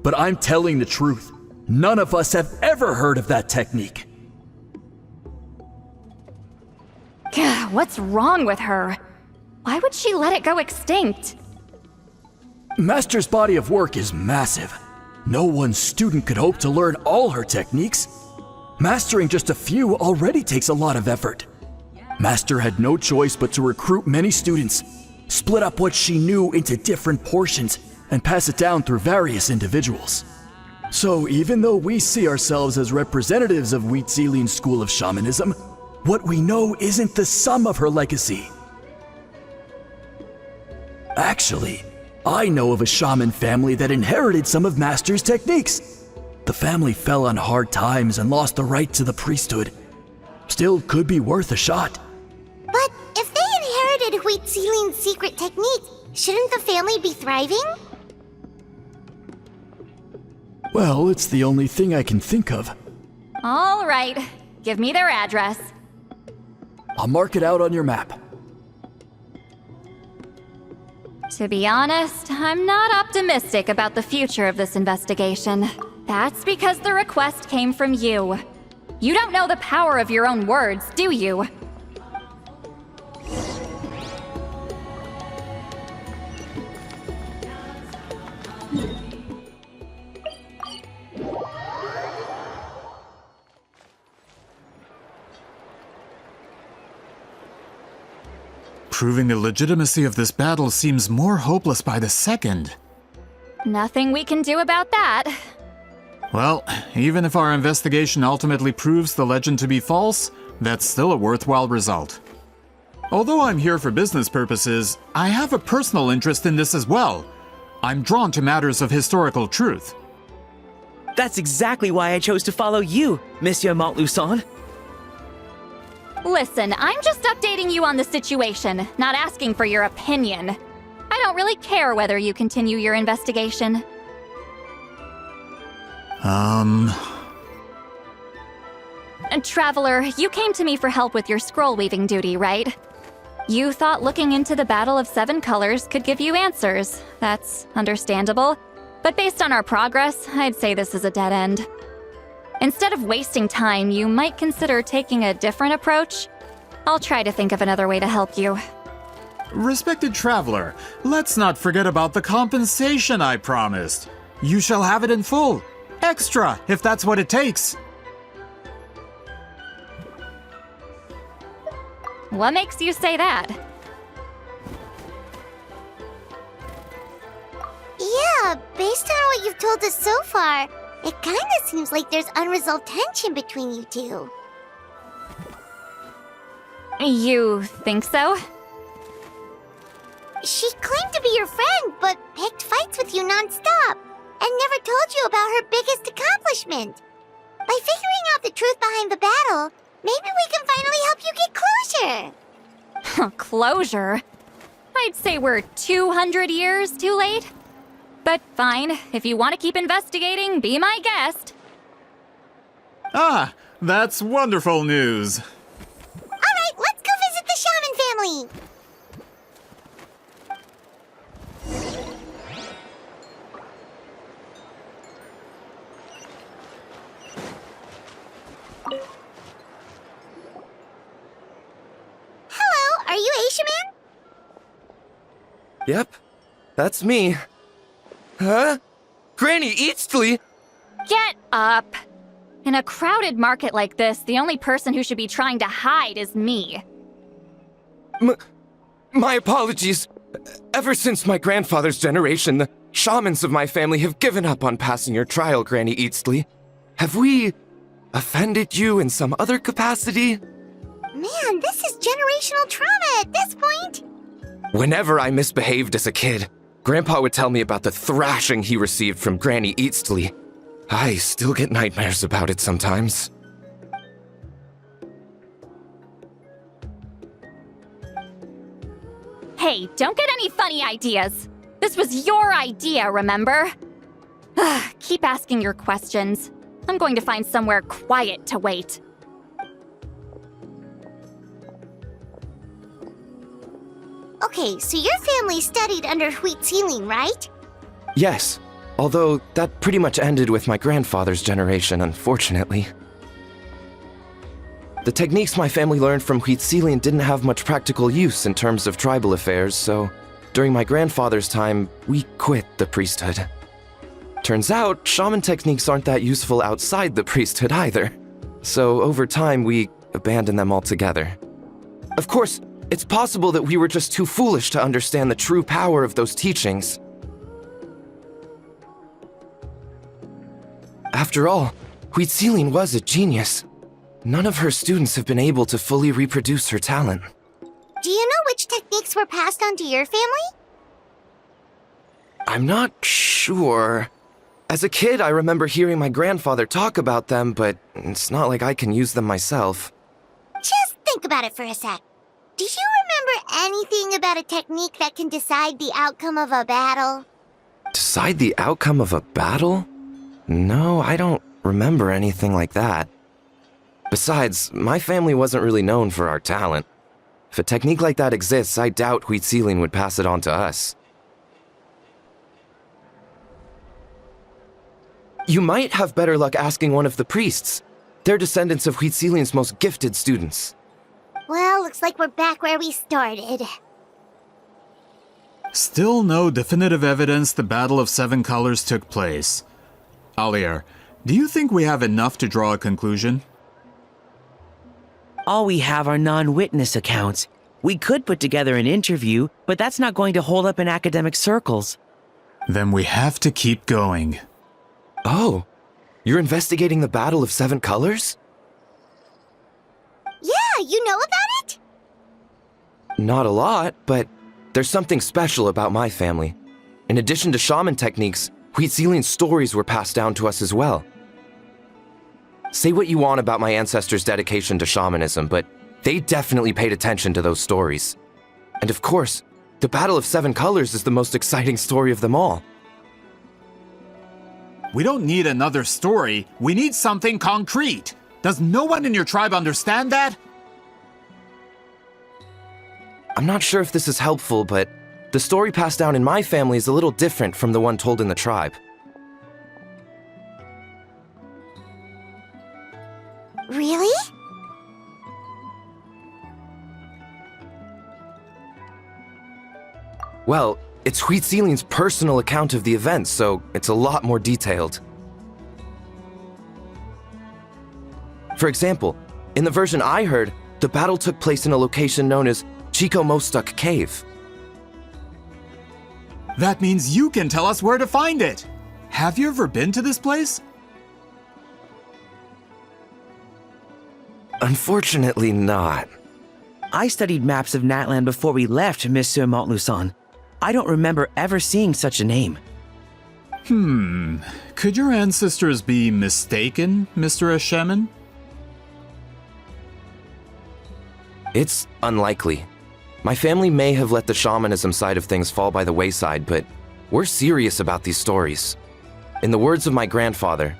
But I'm telling the truth. None of us have ever heard of that technique. What's wrong with her? Why would she let it go extinct? Master's body of work is massive. No one student could hope to learn all her techniques. Mastering just a few already takes a lot of effort. Master had no choice but to recruit many students, split up what she knew into different portions, and pass it down through various individuals. So even though we see ourselves as representatives of Wheatzilian's school of shamanism, what we know isn't the sum of her legacy. Actually, I know of a shaman family that inherited some of Master's techniques. The family fell on hard times and lost the right to the priesthood. Still could be worth a shot. But if they inherited Wheatzilian's secret technique, shouldn't the family be thriving? Well, it's the only thing I can think of. All right, give me their address. I'll mark it out on your map. To be honest, I'm not optimistic about the future of this investigation. That's because the request came from you. You don't know the power of your own words, do you? Proving the legitimacy of this battle seems more hopeless by the second. Nothing we can do about that. Well, even if our investigation ultimately proves the legend to be false, that's still a worthwhile result. Although I'm here for business purposes, I have a personal interest in this as well. I'm drawn to matters of historical truth. That's exactly why I chose to follow you, Monsieur Montluçon. Listen, I'm just updating you on the situation, not asking for your opinion. I don't really care whether you continue your investigation. And Traveler, you came to me for help with your scroll weaving duty, right? You thought looking into the Battle of Seven Colors could give you answers. That's understandable. But based on our progress, I'd say this is a dead end. Instead of wasting time, you might consider taking a different approach. I'll try to think of another way to help you. Respected Traveler, let's not forget about the compensation I promised. You shall have it in full. Extra, if that's what it takes. What makes you say that? Yeah, based on what you've told us so far, it kinda seems like there's unresolved tension between you two. You think so? She claimed to be your friend, but picked fights with you non-stop, and never told you about her biggest accomplishment. By figuring out the truth behind the battle, maybe we can finally help you get closure. Closure? I'd say we're 200 years too late. But fine, if you want to keep investigating, be my guest. Ah, that's wonderful news. Alright, let's go visit the Shaman family! Hello, are you Aisha Man? Yep, that's me. Huh? Granny Eastly? Get up! In a crowded market like this, the only person who should be trying to hide is me. My apologies. Ever since my grandfather's generation, the shamans of my family have given up on passing your trial, Granny Eastly. Have we offended you in some other capacity? Man, this is generational trauma at this point! Whenever I misbehaved as a kid, Grandpa would tell me about the thrashing he received from Granny Eastly. I still get nightmares about it sometimes. Hey, don't get any funny ideas. This was your idea, remember? Keep asking your questions. I'm going to find somewhere quiet to wait. Okay, so your family studied under Citlali, right? Yes, although that pretty much ended with my grandfather's generation, unfortunately. The techniques my family learned from Citlali didn't have much practical use in terms of tribal affairs, so during my grandfather's time, we quit the priesthood. Turns out, shaman techniques aren't that useful outside the priesthood either. So over time, we abandoned them altogether. Of course, it's possible that we were just too foolish to understand the true power of those teachings. After all, Citlali was a genius. None of her students have been able to fully reproduce her talent. Do you know which techniques were passed on to your family? I'm not sure. As a kid, I remember hearing my grandfather talk about them, but it's not like I can use them myself. Just think about it for a sec. Do you remember anything about a technique that can decide the outcome of a battle? Decide the outcome of a battle? No, I don't remember anything like that. Besides, my family wasn't really known for our talent. If a technique like that exists, I doubt Citlali would pass it on to us. You might have better luck asking one of the priests. They're descendants of Huitzilian's most gifted students. Well, looks like we're back where we started. Still no definitive evidence the Battle of Seven Colors took place. Alier, do you think we have enough to draw a conclusion? All we have are non-witness accounts. We could put together an interview, but that's not going to hold up in academic circles. Then we have to keep going. Oh, you're investigating the Battle of Seven Colors? Yeah, you know about it? Not a lot, but there's something special about my family. In addition to shaman techniques, Huitzilian stories were passed down to us as well. Say what you want about my ancestors' dedication to shamanism, but they definitely paid attention to those stories. And of course, the Battle of Seven Colors is the most exciting story of them all. We don't need another story. We need something concrete. Does no one in your tribe understand that? I'm not sure if this is helpful, but the story passed down in my family is a little different from the one told in the tribe. Really? Well, it's Huitzilian's personal account of the events, so it's a lot more detailed. For example, in the version I heard, the battle took place in a location known as Chico Mostuk Cave. That means you can tell us where to find it. Have you ever been to this place? Unfortunately not. I studied maps of Natland before we left, Monsieur Montluçon. I don't remember ever seeing such a name. Could your ancestors be mistaken, Mr. Shaman? It's unlikely. My family may have let the shamanism side of things fall by the wayside, but we're serious about these stories. In the words of my grandfather,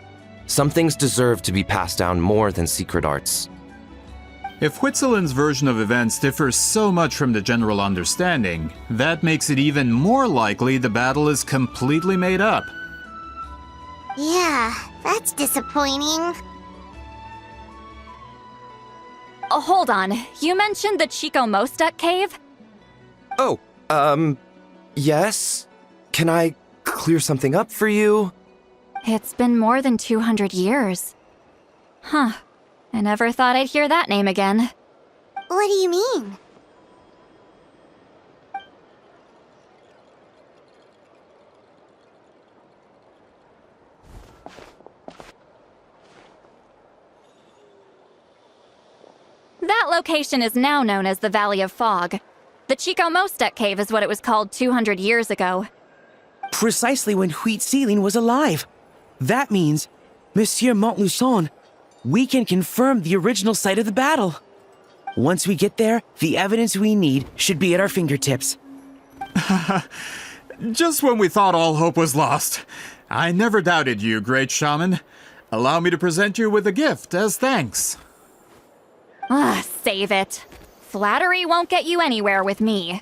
some things deserve to be passed down more than secret arts. If Huitzilin's version of events differs so much from the general understanding, that makes it even more likely the battle is completely made up. Yeah, that's disappointing. Oh, hold on. You mentioned the Chico Mostuk cave? Oh, yes? Can I clear something up for you? It's been more than 200 years. Huh. I never thought I'd hear that name again. What do you mean? That location is now known as the Valley of Fog. The Chico Mostuk cave is what it was called 200 years ago. Precisely when Huitzilin was alive. That means, Monsieur Montluçon, we can confirm the original site of the battle. Once we get there, the evidence we need should be at our fingertips. Just when we thought all hope was lost. I never doubted you, great shaman. Allow me to present you with a gift as thanks. Save it. Flattery won't get you anywhere with me.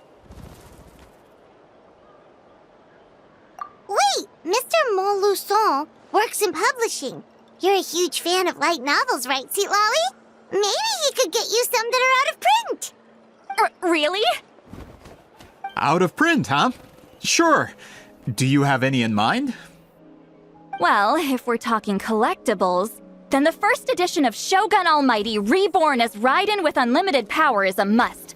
Wait, Mr. Montluçon works in publishing. You're a huge fan of light novels, right, Citlali? Maybe he could get you some that are out of print. Really? Out of print, huh? Sure. Do you have any in mind? Well, if we're talking collectibles, then the first edition of Shogun Almighty reborn as Raiden with unlimited power is a must.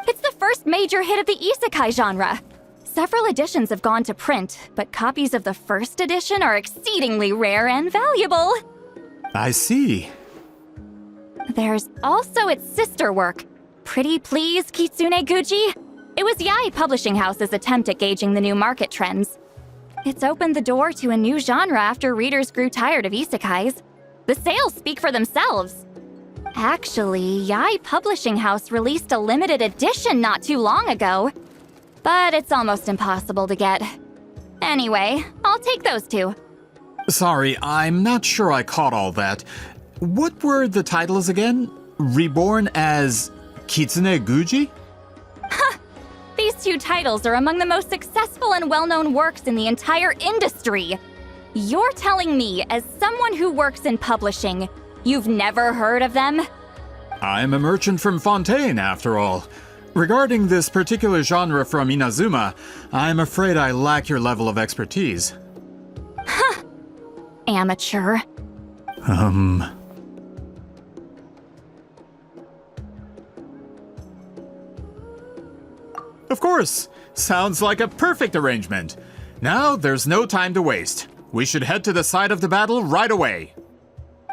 It's the first major hit of the isekai genre. Several editions have gone to print, but copies of the first edition are exceedingly rare and valuable. I see. There's also its sister work, Pretty Please Kitsune Guji. It was Yae Publishing House's attempt at gauging the new market trends. It's opened the door to a new genre after readers grew tired of isekais. The sales speak for themselves. Actually, Yae Publishing House released a limited edition not too long ago, but it's almost impossible to get. Anyway, I'll take those two. Sorry, I'm not sure I caught all that. What were the titles again? Reborn as Kitsune Guji? These two titles are among the most successful and well-known works in the entire industry. You're telling me, as someone who works in publishing, You've never heard of them? I'm a merchant from Fontaine, after all. Regarding this particular genre from Inazuma, I'm afraid I lack your level of expertise. Huh. Amateur. Of course! Sounds like a perfect arrangement. Now, there's no time to waste. We should head to the site of the battle right away.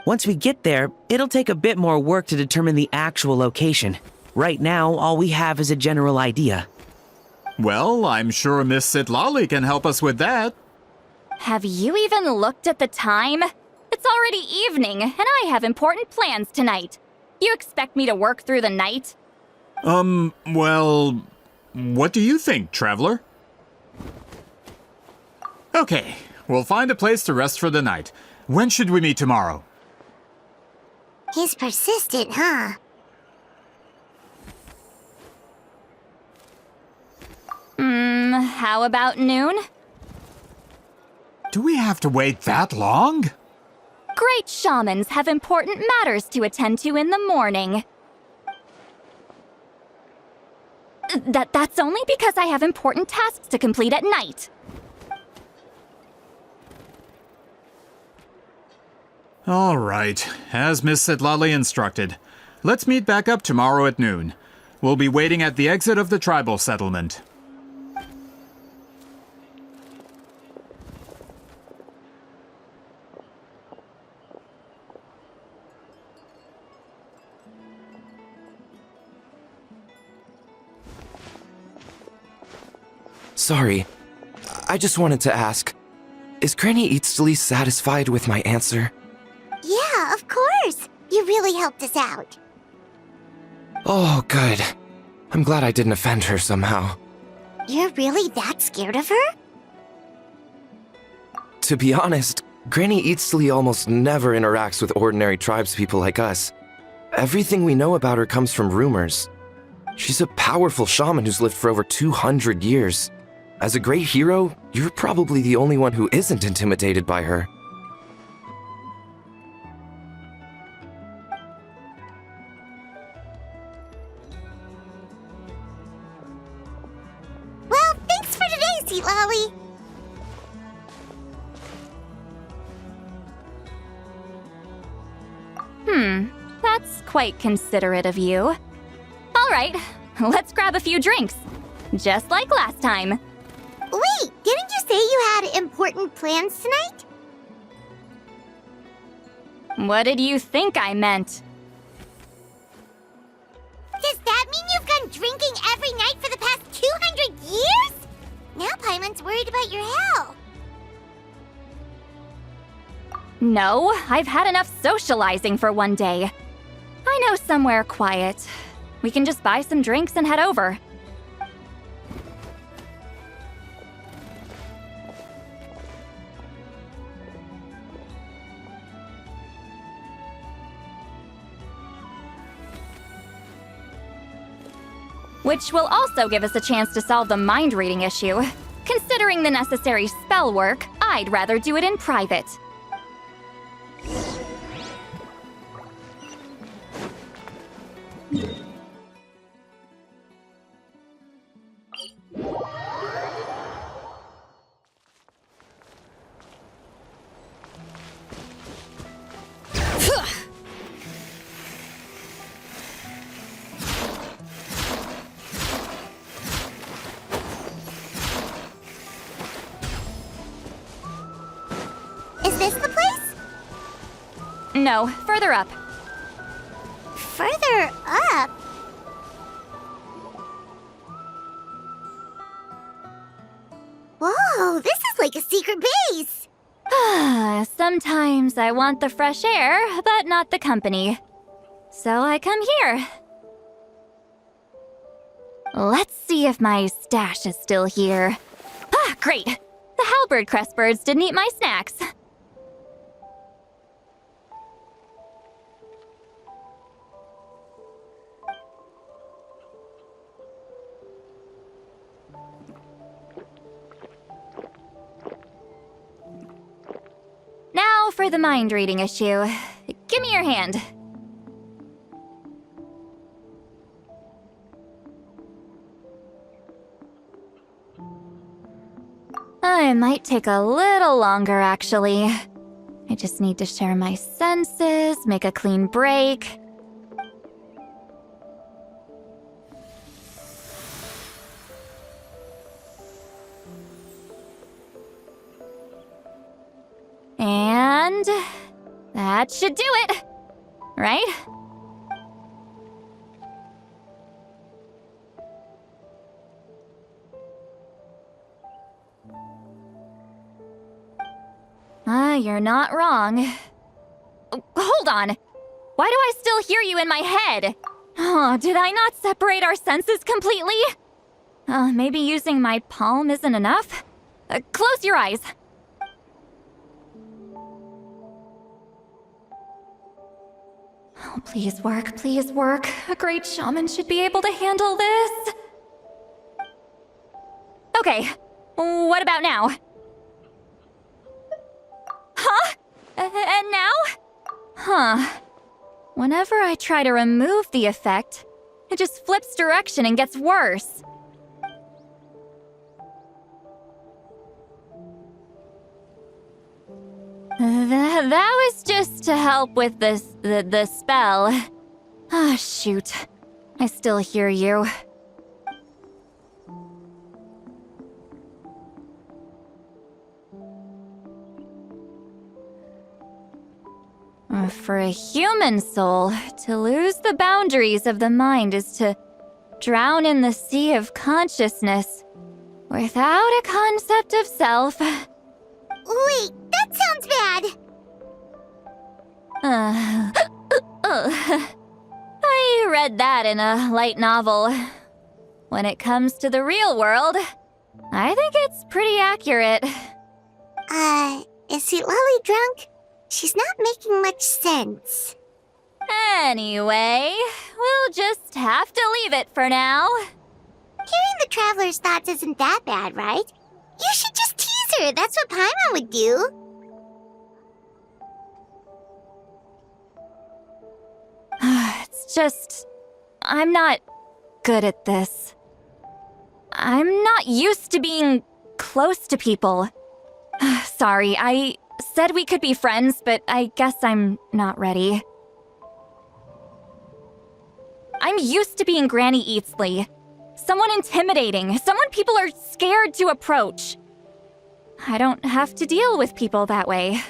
Once we get there, it'll take a bit more work to determine the actual location. Right now, all we have is a general idea. Well, I'm sure Miss Citlali can help us with that. Have you even looked at the time? It's already evening, and I have important plans tonight. You expect me to work through the night? Well, what do you think, traveler? Okay, we'll find a place to rest for the night. When should we meet tomorrow? He's persistent, huh? How about noon? Do we have to wait that long? Great shamans have important matters to attend to in the morning. That's only because I have important tasks to complete at night. All right, as Miss Citlali instructed. Let's meet back up tomorrow at noon. We'll be waiting at the exit of the tribal settlement. Sorry, I just wanted to ask, is Granny Citlali satisfied with my answer? Yeah, of course. You really helped us out. Oh, good. I'm glad I didn't offend her somehow. You're really that scared of her? To be honest, Granny Citlali almost never interacts with ordinary tribespeople like us. Everything we know about her comes from rumors. She's a powerful shaman who's lived for over 200 years. As a great hero, you're probably the only one who isn't intimidated by her. Well, thanks for today, Citlali. That's quite considerate of you. All right, let's grab a few drinks. Just like last time. Wait, didn't you say you had important plans tonight? What did you think I meant? Does that mean you've gone drinking every night for the past 200 years? Now Paimon's worried about your health. No, I've had enough socializing for one day. I know somewhere quiet. We can just buy some drinks and head over. Which will also give us a chance to solve the mind reading issue. Considering the necessary spell work, I'd rather do it in private. Is this the place? No, further up. Further up? Whoa, this is like a secret base! Sometimes I want the fresh air, but not the company. So I come here. Let's see if my stash is still here. Ah, great! The halberd crest birds didn't eat my snacks. Now for the mind reading issue. give me your hand. It might take a little longer, actually. I just need to share my senses, make a clean break. And that should do it, right? You're not wrong. Hold on. Why do I still hear you in my head? Oh, did I not separate our senses completely? Maybe using my palm isn't enough? Close your eyes. Oh, please work, please work. A great shaman should be able to handle this. Okay, what about now? Huh? And now? Huh. Whenever I try to remove the effect, it just flips direction and gets worse. That was just to help with the spell. Ah, shoot. I still hear you. For a human soul, to lose the boundaries of the mind is to drown in the sea of consciousness without a concept of self. Wait, that sounds bad. I read that in a light novel. When it comes to the real world, I think it's pretty accurate. Is Citlali drunk? She's not making much sense. Anyway, we'll just have to leave it for now. Hearing the Traveler's thoughts isn't that bad, right? You should just tease her. That's what Paimon would do. It's just... I'm not good at this. I'm not used to being close to people. Sorry, I said we could be friends, but I guess I'm not ready. I'm used to being Granny Eatsley. Someone intimidating, someone people are scared to approach. I don't have to deal with people that way.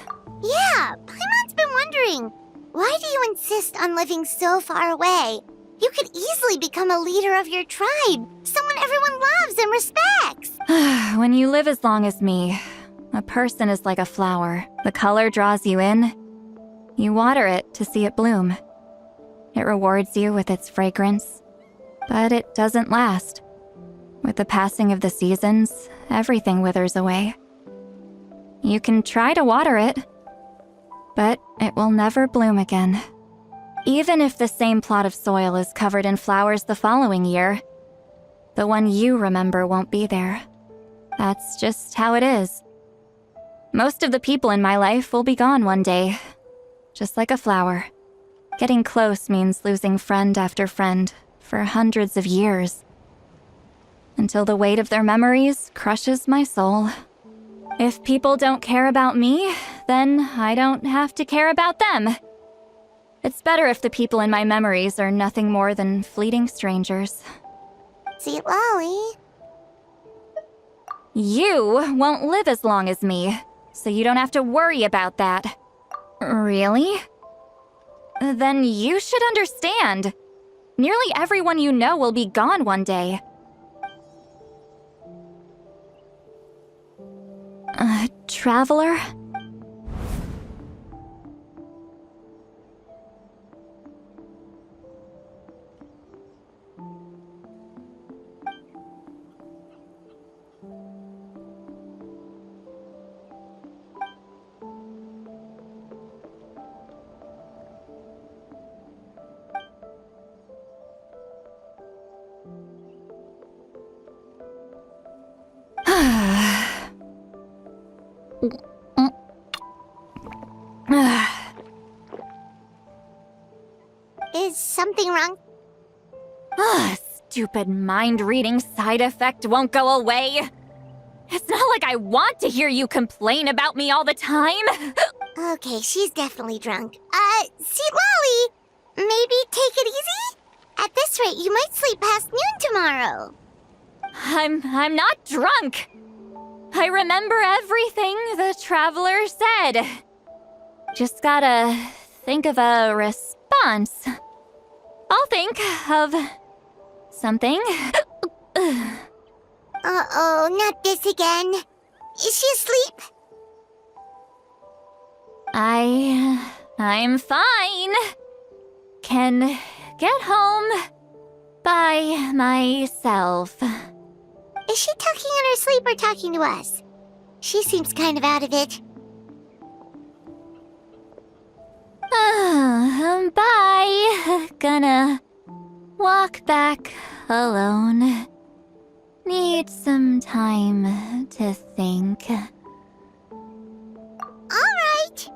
Yeah, Paimon's been wondering. Why do you insist on living so far away? You could easily become a leader of your tribe, someone everyone loves and respects. When you live as long as me, a person is like a flower. The color draws you in. You water it to see it bloom. It rewards you with its fragrance, but it doesn't last. With the passing of the seasons, everything withers away. You can try to water it, but it will never bloom again. Even if the same plot of soil is covered in flowers the following year, the one you remember won't be there. That's just how it is. Most of the people in my life will be gone one day, just like a flower. Getting close means losing friend after friend for hundreds of years, until the weight of their memories crushes my soul. If people don't care about me, then I don't have to care about them. It's better if the people in my memories are nothing more than fleeting strangers. Citlali. You won't live as long as me, so you don't have to worry about that. Really? Then you should understand. Nearly everyone you know will be gone one day. Traveler? Is something wrong? Ugh, stupid mind-reading side effect won't go away. It's not like I want to hear you complain about me all the time. Okay, she's definitely drunk. Citlali, maybe take it easy? At this rate, you might sleep past noon tomorrow. I'm not drunk. I remember everything the traveler said. Just gotta think of a response. I'll think of something. Uh-oh, not this again. Is she asleep? I'm fine. Can get home by myself. Is she talking in her sleep or talking to us? She seems kind of out of it. Bye. Gonna walk back alone. Need some time to think. All right.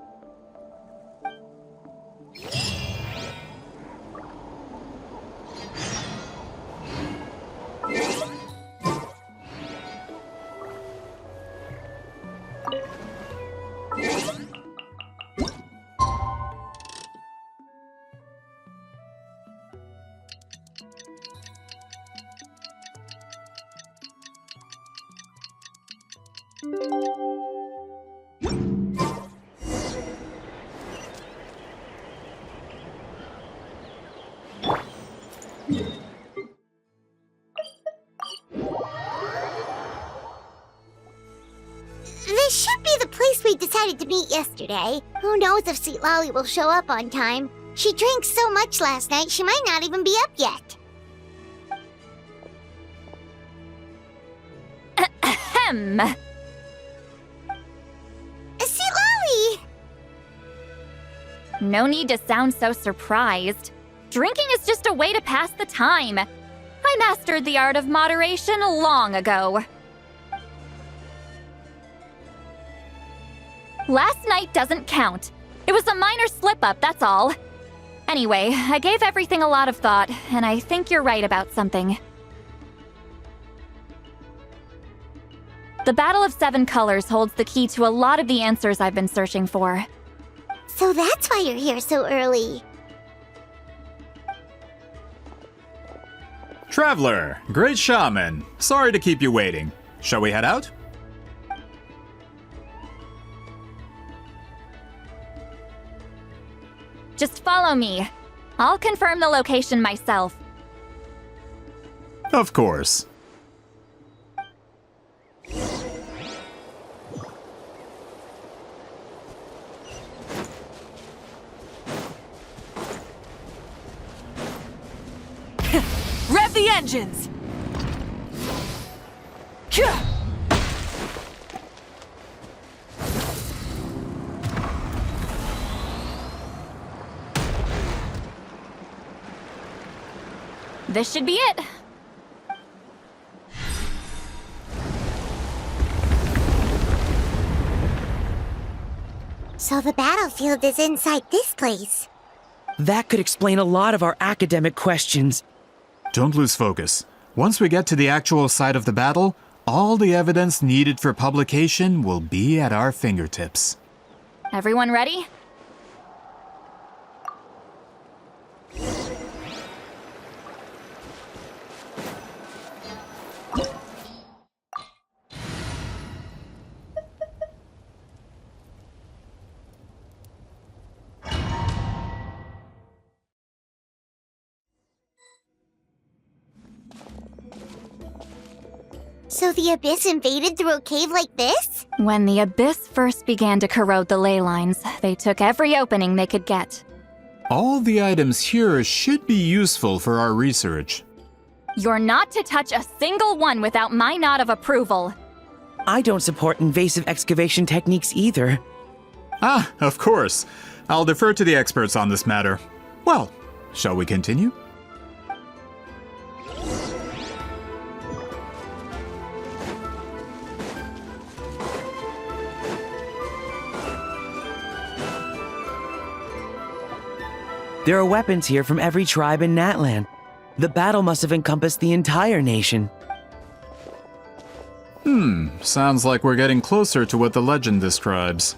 This should be the place we decided to meet yesterday. Who knows if Citlali will show up on time. She drank so much last night, she might not even be up yet. Ahem. Citlali! No need to sound so surprised. Drinking is just a way to pass the time. I mastered the art of moderation long ago. Last night doesn't count. It was a minor slip-up, that's all. Anyway, I gave everything a lot of thought, and I think you're right about something. The Battle of Seven Colors holds the key to a lot of the answers I've been searching for. So that's why you're here so early. Traveler, great shaman. Sorry to keep you waiting. Shall we head out? Just follow me. I'll confirm the location myself. Of course. Rev the engines! This should be it. So the battlefield is inside this place. That could explain a lot of our academic questions. Don't lose focus. Once we get to the actual site of the battle, all the evidence needed for publication will be at our fingertips. Everyone ready? So the Abyss invaded through a cave like this? When the Abyss first began to corrode the ley lines, they took every opening they could get. All the items here should be useful for our research. You're not to touch a single one without my nod of approval. I don't support invasive excavation techniques either. Ah, of course. I'll defer to the experts on this matter. Well, shall we continue? There are weapons here from every tribe in Natlan. The battle must have encompassed the entire nation. Sounds like we're getting closer to what the legend describes.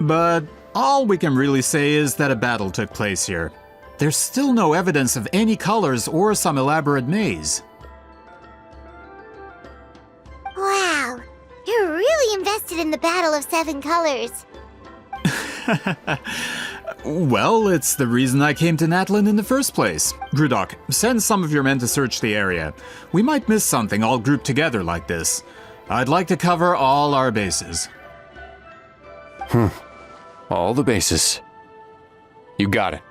But all we can really say is that a battle took place here. There's still no evidence of any colors or some elaborate maze. Wow, you're really invested in the Battle of Seven Colors. Well, it's the reason I came to Natlan in the first place. Grudok, send some of your men to search the area. We might miss something all grouped together like this. I'd like to cover all our bases. All the bases. You got it.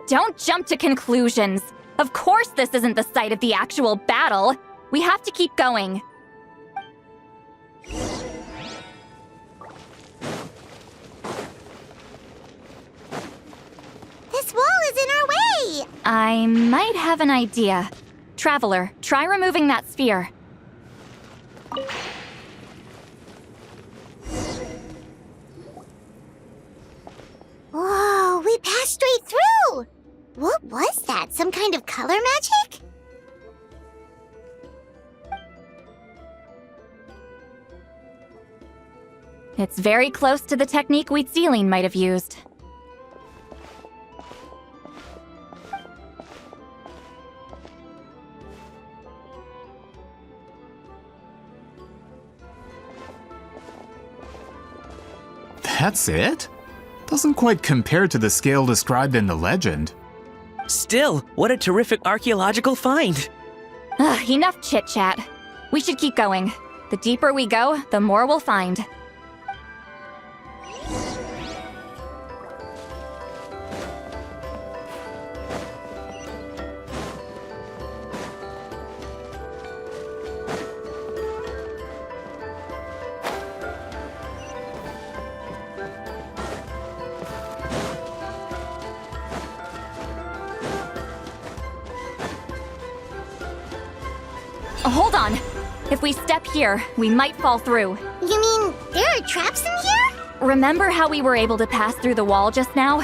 Don't jump to conclusions. Of course this isn't the site of the actual battle. We have to keep going. This wall is in our way! I might have an idea. Traveler, try removing that sphere. Whoa, we passed straight through! What was that? Some kind of color magic? It's very close to the technique Citlali might have used. That's it? Doesn't quite compare to the scale described in the legend. Still, what a terrific archaeological find! Enough chit-chat. We should keep going. The deeper we go, the more we'll find. Hold on. If we step here, we might fall through. You mean there are traps in here? Remember how we were able to pass through the wall just now?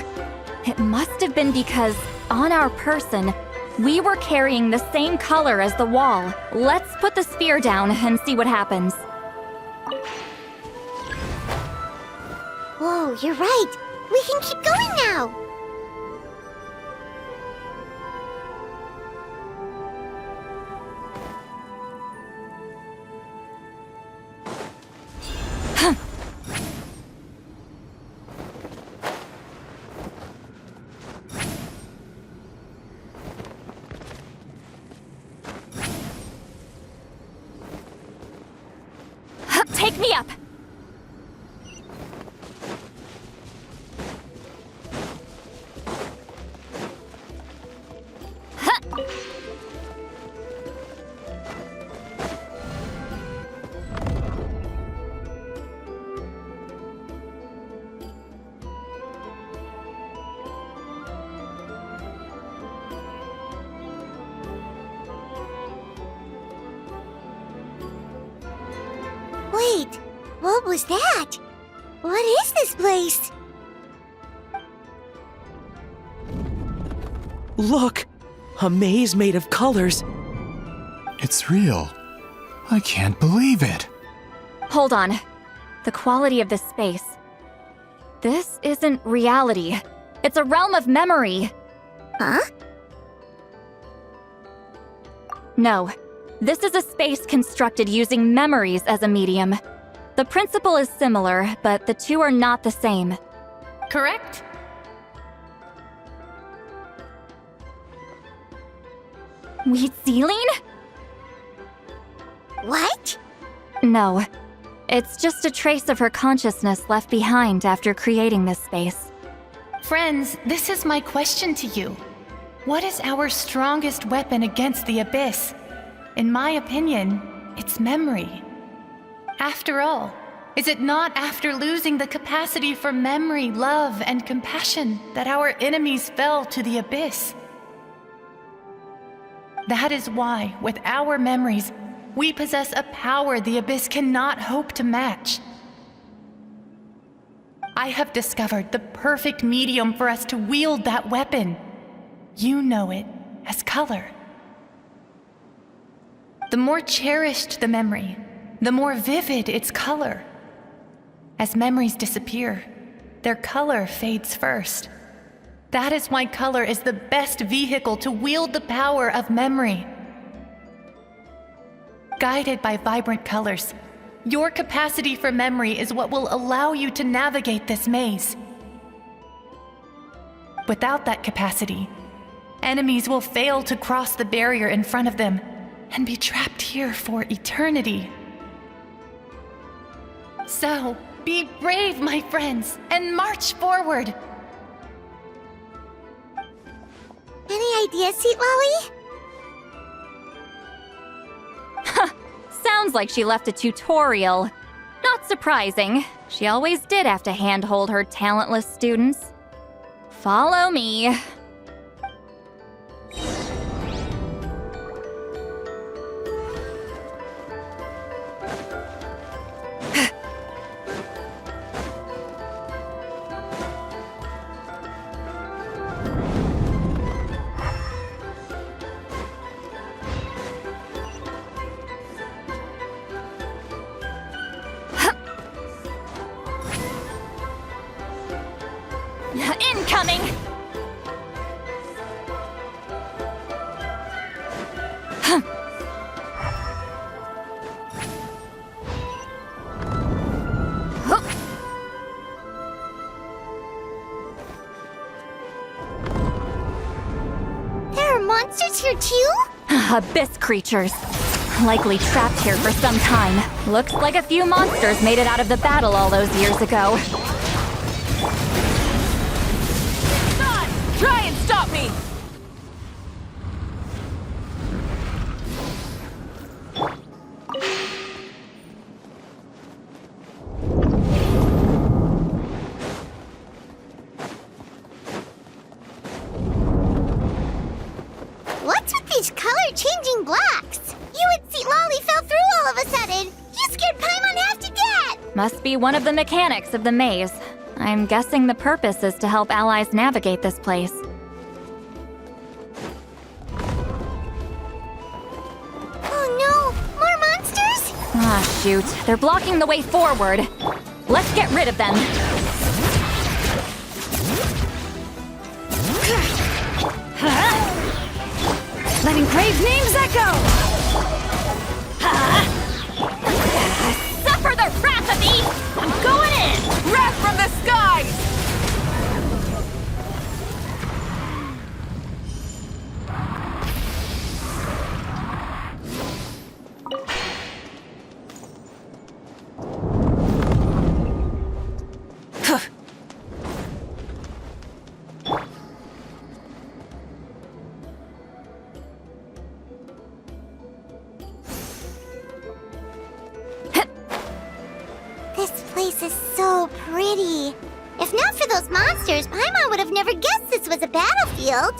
It must have been because, on our person, we were carrying the same color as the wall. Let's put the sphere down and see what happens. Whoa, you're right. We can keep going now. Take me up! Wait, what was that? What is this place? Look! A maze made of colors. It's real. I can't believe it. Hold on. The quality of this space. This isn't reality. It's a realm of memory. Huh? No. This is a space constructed using memories as a medium. The principle is similar, but the two are not the same. Correct? Citlali? What? No. It's just a trace of her consciousness left behind after creating this space. Friends, this is my question to you. What is our strongest weapon against the Abyss? In my opinion, it's memory. After all, is it not after losing the capacity for memory, love, and compassion that our enemies fell to the Abyss? That is why, with our memories, we possess a power the Abyss cannot hope to match. I have discovered the perfect medium for us to wield that weapon. You know it as color. The more cherished the memory, the more vivid its color. As memories disappear, their color fades first. That is why color is the best vehicle to wield the power of memory. Guided by vibrant colors, your capacity for memory is what will allow you to navigate this maze. Without that capacity, enemies will fail to cross the barrier in front of them and be trapped here for eternity. So, be brave, my friends, and march forward. Any ideas, Citlali? Sounds like she left a tutorial. Not surprising. She always did have to handhold her talentless students. Follow me. Incoming! There are monsters here too? Abyss creatures. Likely trapped here for some time. Looks like a few monsters made it out of the battle all those years ago. Try and stop me! What's with these color-changing blocks? You and Citlali fell through all of a sudden. You scared Paimon half to death! Must be one of the mechanics of the maze. I'm guessing the purpose is to help allies navigate this place. Oh no! More monsters? Ah, shoot. They're blocking the way forward. Let's get rid of them. Letting Crave's names echo! Suffer the wrath of me! I'm going in! Wrath from the skies! This place is so pretty. If not for those monsters, Paimon would have never guessed this was a battlefield.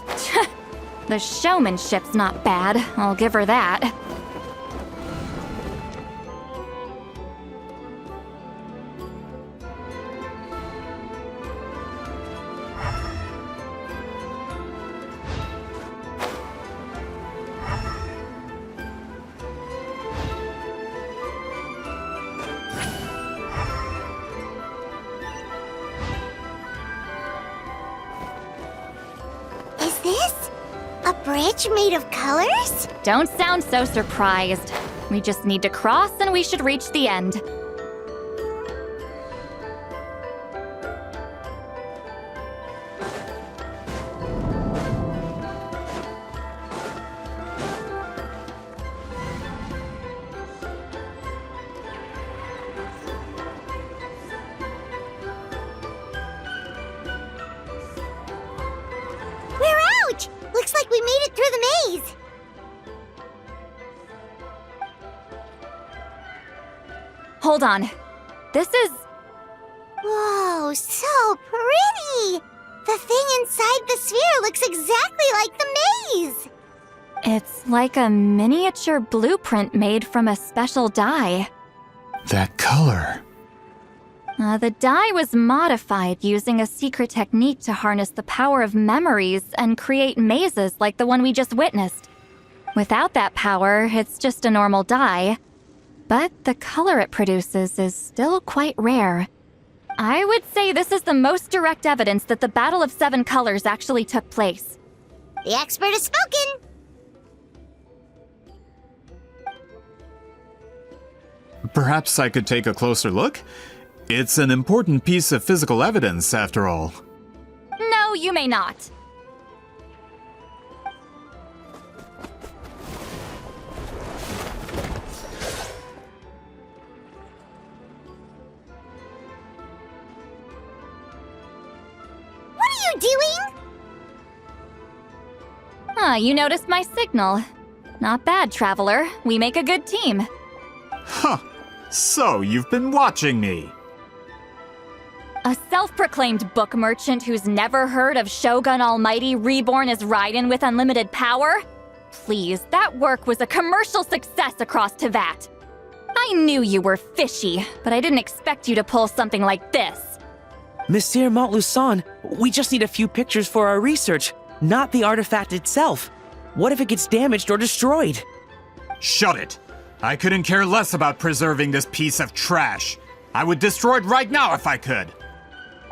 The showmanship's not bad, I'll give her that. Is this a bridge made of colors? Don't sound so surprised. We just need to cross and we should reach the end. We're out! Looks like we made it through the maze. Hold on. This is... Whoa, so pretty! The thing inside the sphere looks exactly like the maze! It's like a miniature blueprint made from a special dye. That color. The dye was modified using a secret technique to harness the power of memories and create mazes like the one we just witnessed. Without that power, it's just a normal dye. But the color it produces is still quite rare. I would say this is the most direct evidence that the Battle of Seven Colors actually took place. The expert has spoken! Perhaps I could take a closer look? It's an important piece of physical evidence, after all. No, you may not. What are you doing? You noticed my signal. Not bad, Traveler. We make a good team. Huh. So, you've been watching me. A self-proclaimed book merchant who's never heard of Shogun Almighty reborn as Raiden with unlimited power? Please, that work was a commercial success across Teyvat. I knew you were fishy, but I didn't expect you to pull something like this. Monsieur Montluçon, we just need a few pictures for our research, not the artifact itself. What if it gets damaged or destroyed? Shut it! I couldn't care less about preserving this piece of trash. I would destroy it right now if I could.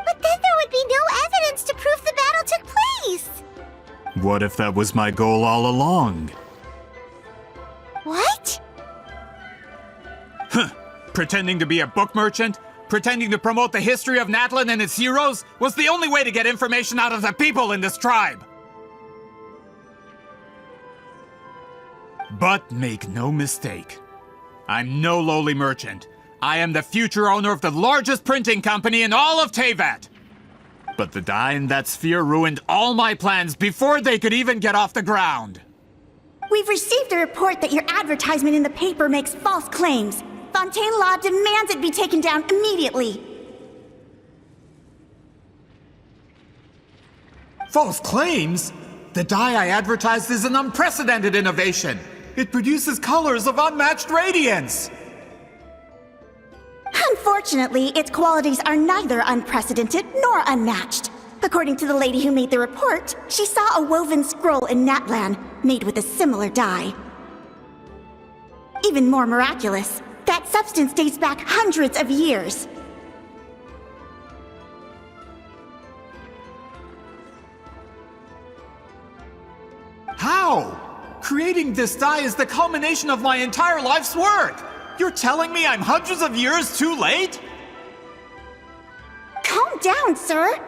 But then there would be no evidence to prove the battle took place! What if that was my goal all along? What? Huh. Pretending to be a book merchant? Pretending to promote the history of Natlan and its heroes was the only way to get information out of the people in this tribe! But make no mistake, I'm no lowly merchant. I am the future owner of the largest printing company in all of Teyvat. But the dye in that sphere ruined all my plans before they could even get off the ground. We've received a report that your advertisement in the paper makes false claims. Fontaine Law demands it be taken down immediately. False claims? The dye I advertised is an unprecedented innovation. It produces colors of unmatched radiance. Unfortunately, its qualities are neither unprecedented nor unmatched. According to the lady who made the report, she saw a woven scroll in Natlan made with a similar dye. Even more miraculous, that substance dates back hundreds of years. How? Creating this dye is the culmination of my entire life's work! You're telling me I'm hundreds of years too late? Calm down, sir!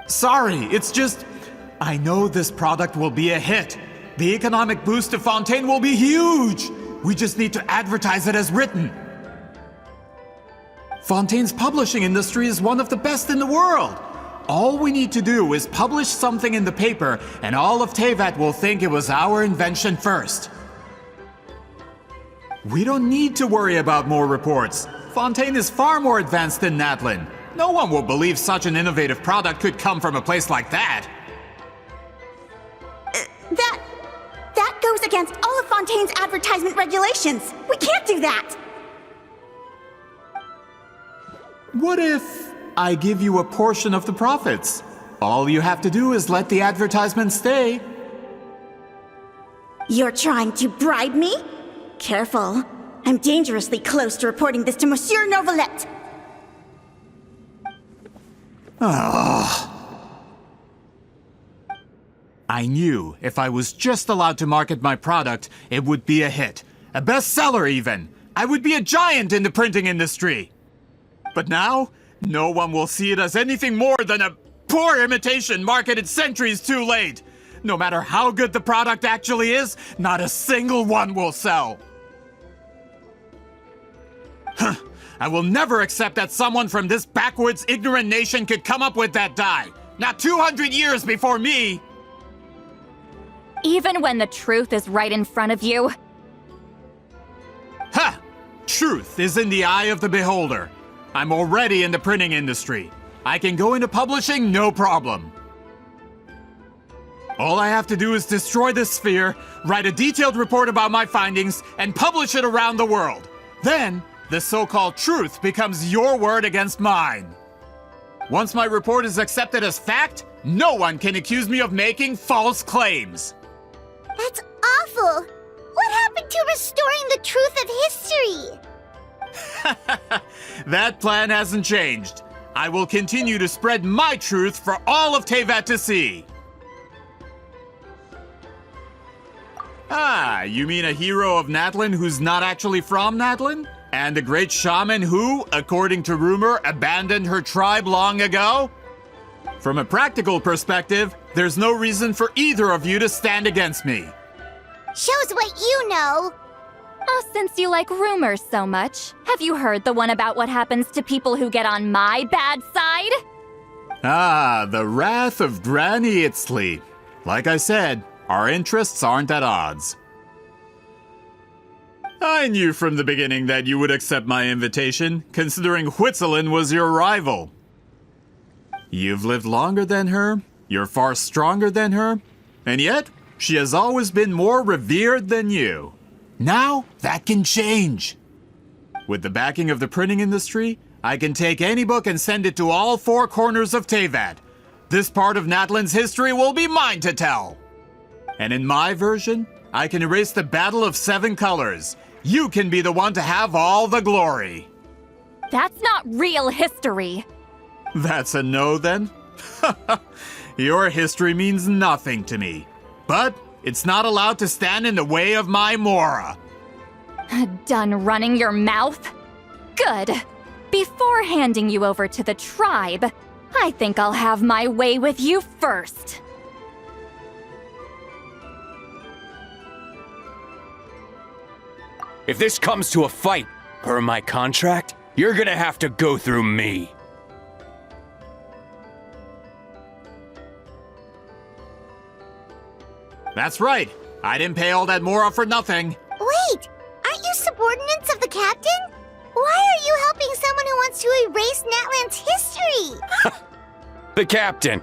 Sorry, it's just... I know this product will be a hit. The economic boost to Fontaine will be huge! We just need to advertise it as written. Fontaine's publishing industry is one of the best in the world. All we need to do is publish something in the paper, and all of Teyvat will think it was our invention first. We don't need to worry about more reports. Fontaine is far more advanced than Natlan. No one will believe such an innovative product could come from a place like that. That goes against all of Fontaine's advertisement regulations. We can't do that! What if I give you a portion of the profits? All you have to do is let the advertisement stay. You're trying to bribe me? Careful. I'm dangerously close to reporting this to Monsieur Novelette. I knew if I was just allowed to market my product, it would be a hit. A bestseller even. I would be a giant in the printing industry. But now, no one will see it as anything more than a poor imitation marketed centuries too late. No matter how good the product actually is, not a single one will sell. Huh. I will never accept that someone from this backwoods, ignorant nation could come up with that dye. Not 200 years before me! Even when the truth is right in front of you? Ha! Truth is in the eye of the beholder. I'm already in the printing industry. I can go into publishing, no problem. All I have to do is destroy this sphere, write a detailed report about my findings, and publish it around the world. Then, the so-called truth becomes your word against mine. Once my report is accepted as fact, no one can accuse me of making false claims. That's awful. What happened to restoring the truth of history? That plan hasn't changed. I will continue to spread my truth for all of Teyvat to see. Ah, you mean a hero of Natlan who's not actually from Natlan? And a great shaman who, according to rumor, abandoned her tribe long ago? From a practical perspective, there's no reason for either of you to stand against me. Shows what you know. Oh, since you like rumors so much, have you heard the one about what happens to people who get on my bad side? Ah, the wrath of Granny Citlali. Like I said, our interests aren't at odds. I knew from the beginning that you would accept my invitation, considering Citlali was your rival. You've lived longer than her, you're far stronger than her, and yet, she has always been more revered than you. Now, that can change. With the backing of the printing industry, I can take any book and send it to all four corners of Teyvat. This part of Natlan's history will be mine to tell. And in my version, I can erase the Battle of Seven Colors. You can be the one to have all the glory. That's not real history. That's a no then? Your history means nothing to me. But it's not allowed to stand in the way of my Mora. Done running your mouth? Good. Before handing you over to the tribe, I think I'll have my way with you first. If this comes to a fight, per my contract, you're gonna have to go through me. That's right. I didn't pay all that Mora for nothing. Wait, aren't you subordinates of the captain? Why are you helping someone who wants to erase Natlan's history? The captain.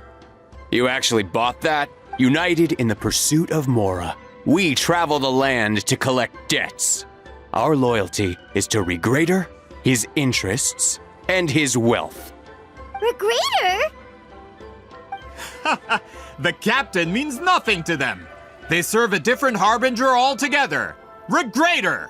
You actually bought that? United in the pursuit of Mora, we travel the land to collect debts. Our loyalty is to Regrader, his interests, and his wealth. Regrader? The captain means nothing to them. They serve a different harbinger altogether. Regrader!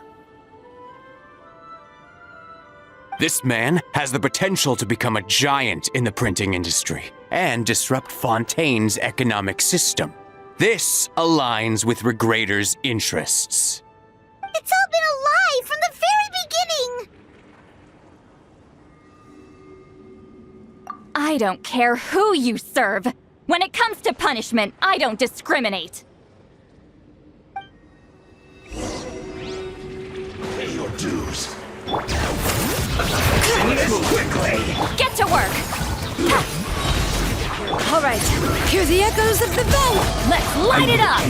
This man has the potential to become a giant in the printing industry and disrupt Fontaine's economic system. This aligns with Regrader's interests. It's all been a lie from the very beginning! I don't care who you serve. When it comes to punishment, I don't discriminate. Pay your dues. Move quickly! Get to work! All right, hear the echoes of the bell! Let's light it up!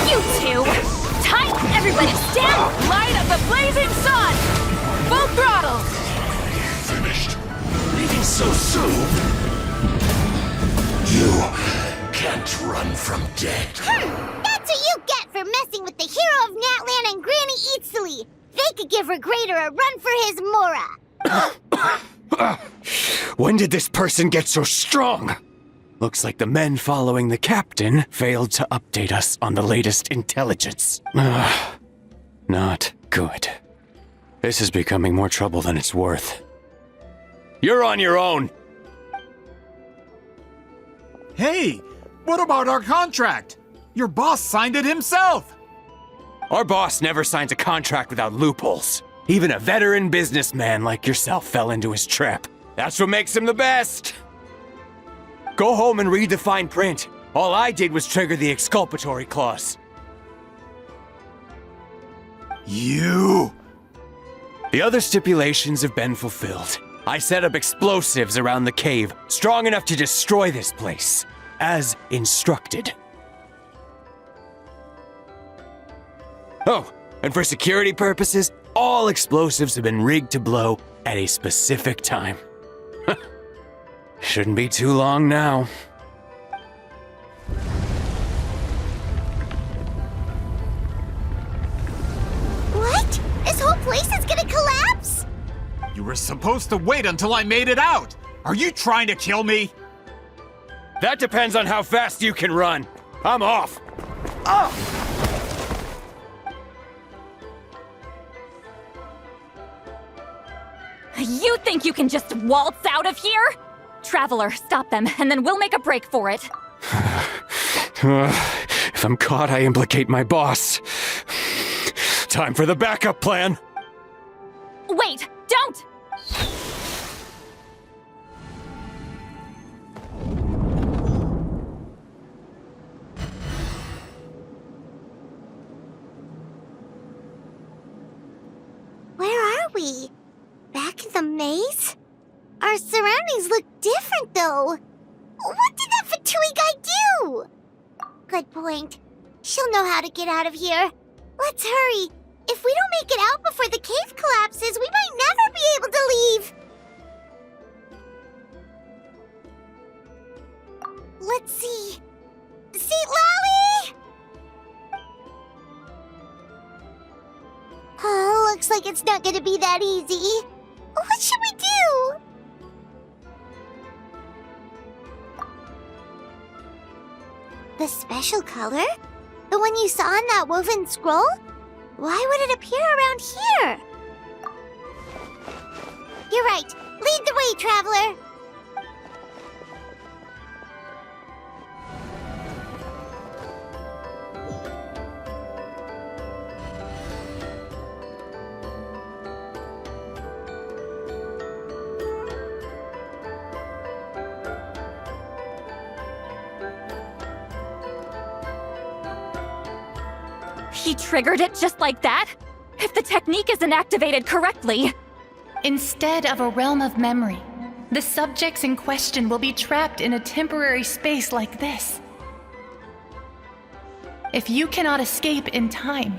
You two! Tight! Everybody stand! Light of the blazing sun! Full throttle! Finished. Leaving so soon? You can't run from death. That's what you get for messing with the hero of Natlan and Granny Citlali. They could give Regrader a run for his Mora. When did this person get so strong? Looks like the men following the captain failed to update us on the latest intelligence. Not good. This is becoming more trouble than it's worth. You're on your own! Hey, what about our contract? Your boss signed it himself! Our boss never signs a contract without loopholes. Even a veteran businessman like yourself fell into his trap. That's what makes him the best! Go home and read the fine print. All I did was trigger the exculpatory clause. You! The other stipulations have been fulfilled. I set up explosives around the cave, strong enough to destroy this place, as instructed. Oh, and for security purposes, all explosives have been rigged to blow at a specific time. Shouldn't be too long now. What? This whole place is gonna collapse? You were supposed to wait until I made it out! Are you trying to kill me? That depends on how fast you can run. I'm off. You think you can just waltz out of here? Traveler, stop them, and then we'll make a break for it. If I'm caught, I implicate my boss. Time for the backup plan. Wait, don't! Where are we? Back in the maze? Our surroundings look different, though. What did that Fatui guy do? Good point. She'll know how to get out of here. Let's hurry. If we don't make it out before the cave collapses, we might never be able to leave. Let's see. Citlali! Oh, looks like it's not gonna be that easy. What should we do? The special color? The one you saw in that woven scroll? Why would it appear around here? You're right. Lead the way, traveler. He triggered it just like that? If the technique isn't activated correctly... Instead of a realm of memory, the subjects in question will be trapped in a temporary space like this. If you cannot escape in time,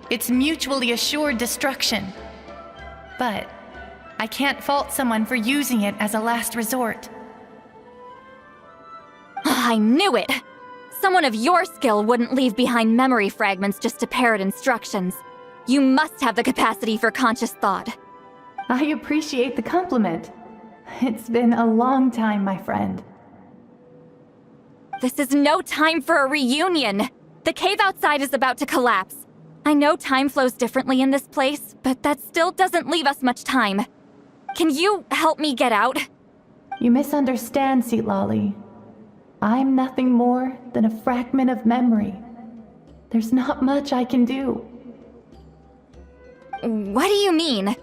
it's mutually assured destruction. But I can't fault someone for using it as a last resort. I knew it! Someone of your skill wouldn't leave behind memory fragments just to parrot instructions. You must have the capacity for conscious thought. I appreciate the compliment. It's been a long time, my friend. This is no time for a reunion! The cave outside is about to collapse. I know time flows differently in this place, but that still doesn't leave us much time. Can you help me get out? You misunderstand, Citlali. I'm nothing more than a fragment of memory. There's not much I can do. What do you mean?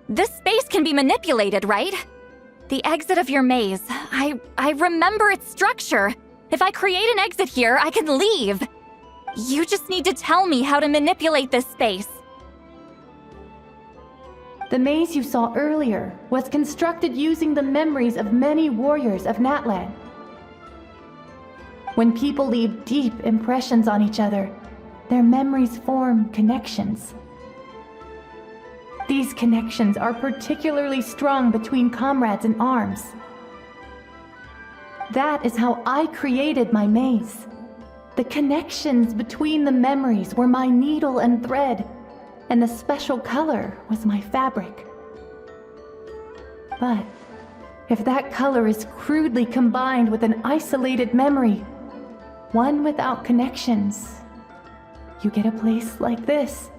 This space can be manipulated, right? The exit of your maze. I remember its structure. If I create an exit here, I can leave. You just need to tell me how to manipulate this space. The maze you saw earlier was constructed using the memories of many warriors of Natlan. When people leave deep impressions on each other, their memories form connections. These connections are particularly strong between comrades in arms. That is how I created my maze. The connections between the memories were my needle and thread, and the special color was my fabric. But if that color is crudely combined with an isolated memory, one without connections, you get a place like this.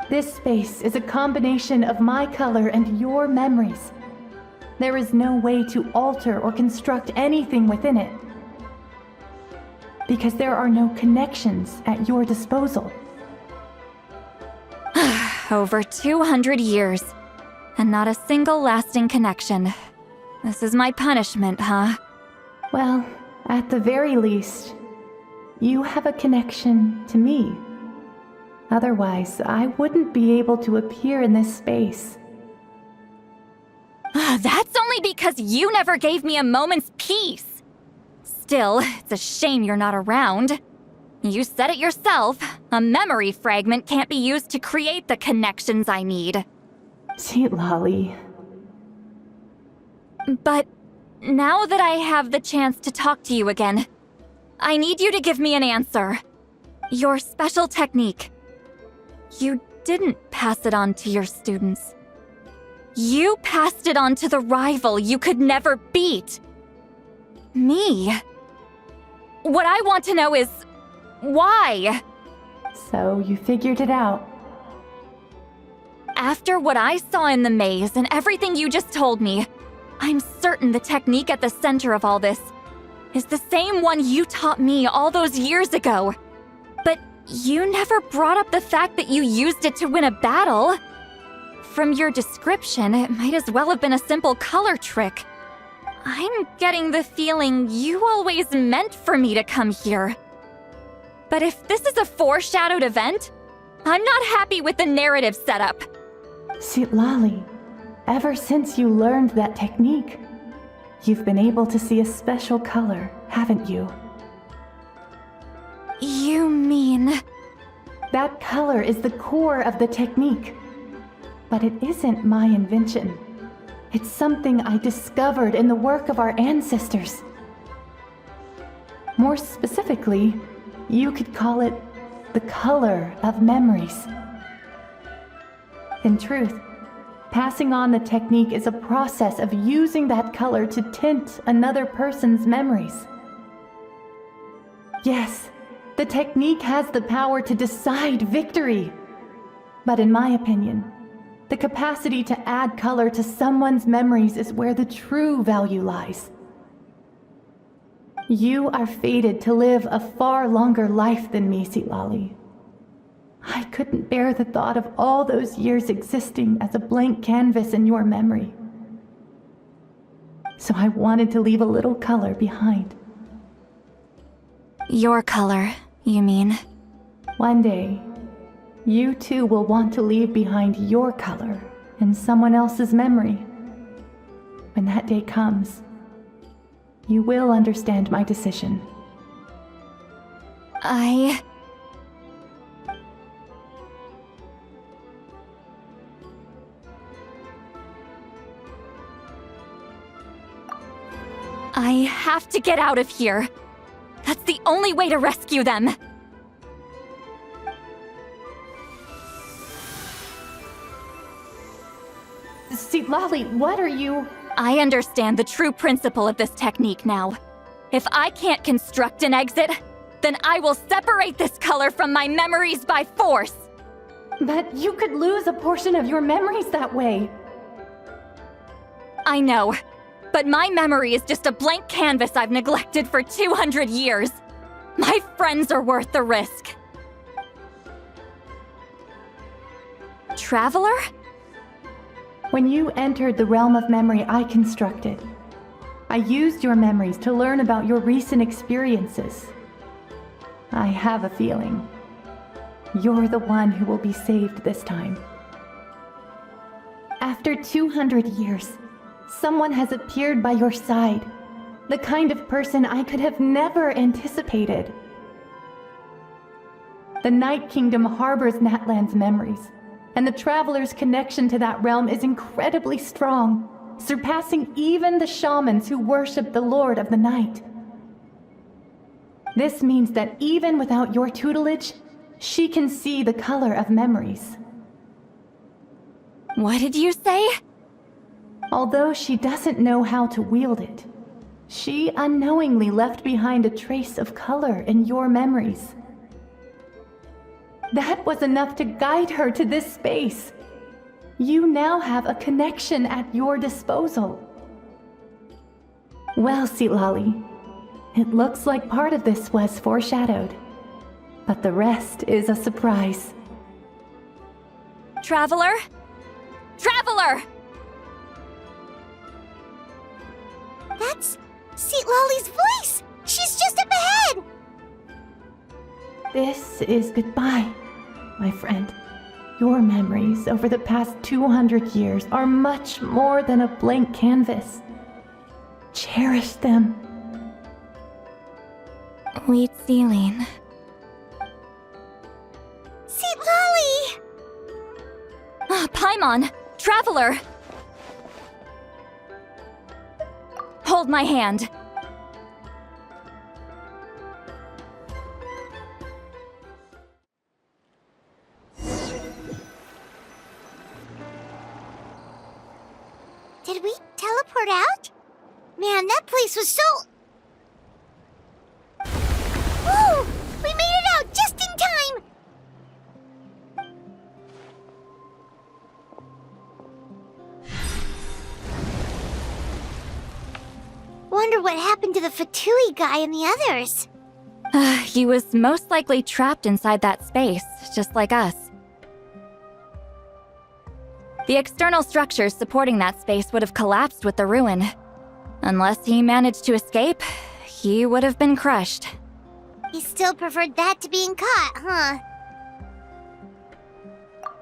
This space is a combination of my color and your memories. There is no way to alter or construct anything within it, because there are no connections at your disposal. Over 200 years, and not a single lasting connection. This is my punishment, huh? Well, at the very least, you have a connection to me. Otherwise, I wouldn't be able to appear in this space. That's only because you never gave me a moment's peace. Still, it's a shame you're not around. You said it yourself. A memory fragment can't be used to create the connections I need. Citlali. But now that I have the chance to talk to you again, I need you to give me an answer. Your special technique. You didn't pass it on to your students, You passed it on to the rival you could never beat. Me. What I want to know is, why? So you figured it out. After what I saw in the maze and everything you just told me, I'm certain the technique at the center of all this is the same one you taught me all those years ago. But you never brought up the fact that you used it to win a battle. From your description, it might as well have been a simple color trick. I'm getting the feeling you always meant for me to come here. But if this is a foreshadowed event, I'm not happy with the narrative setup. Citlali, ever since you learned that technique, you've been able to see a special color, haven't you? You mean... That color is the core of the technique. But it isn't my invention. It's something I discovered in the work of our ancestors. More specifically, you could call it the color of memories. In truth, passing on the technique is a process of using that color to tint another person's memories. Yes, the technique has the power to decide victory. But in my opinion, the capacity to add color to someone's memories is where the true value lies. You are fated to live a far longer life than me, Citlali. I couldn't bear the thought of all those years existing as a blank canvas in your memory. So I wanted to leave a little color behind. Your color, you mean? One day, you too will want to leave behind your color in someone else's memory. When that day comes, you will understand my decision. I have to get out of here. That's the only way to rescue them. Citlali, what are you... I understand the true principle of this technique now. If I can't construct an exit, then I will separate this color from my memories by force. But you could lose a portion of your memories that way. I know, but my memory is just a blank canvas I've neglected for 200 years. My friends are worth the risk. Traveler? When you entered the realm of memory I constructed, I used your memories to learn about your recent experiences. I have a feeling you're the one who will be saved this time. After 200 years, someone has appeared by your side, the kind of person I could have never anticipated. The Night Kingdom harbors Natlan's memories, and the Traveler's connection to that realm is incredibly strong, surpassing even the shamans who worship the Lord of the Night. This means that even without your tutelage, she can see the color of memories. What did you say? Although she doesn't know how to wield it, she unknowingly left behind a trace of color in your memories. That was enough to guide her to this space. You now have a connection at your disposal. Well, Citlali, it looks like part of this was foreshadowed, but the rest is a surprise. Traveler? Traveler! That's Citlali's voice! She's just up ahead! This is goodbye, my friend. Your memories over the past 200 years are much more than a blank canvas. Cherish them. Wheat ceiling. Citlali! Paimon! Traveler! Hold my hand. powered out? Man, that place was so... Woo! We made it out just in time! Wonder what happened to the Fatui guy and the others. He was most likely trapped inside that space, just like us. The external structures supporting that space would have collapsed with the ruin. Unless he managed to escape, he would have been crushed. He still preferred that to being caught, huh?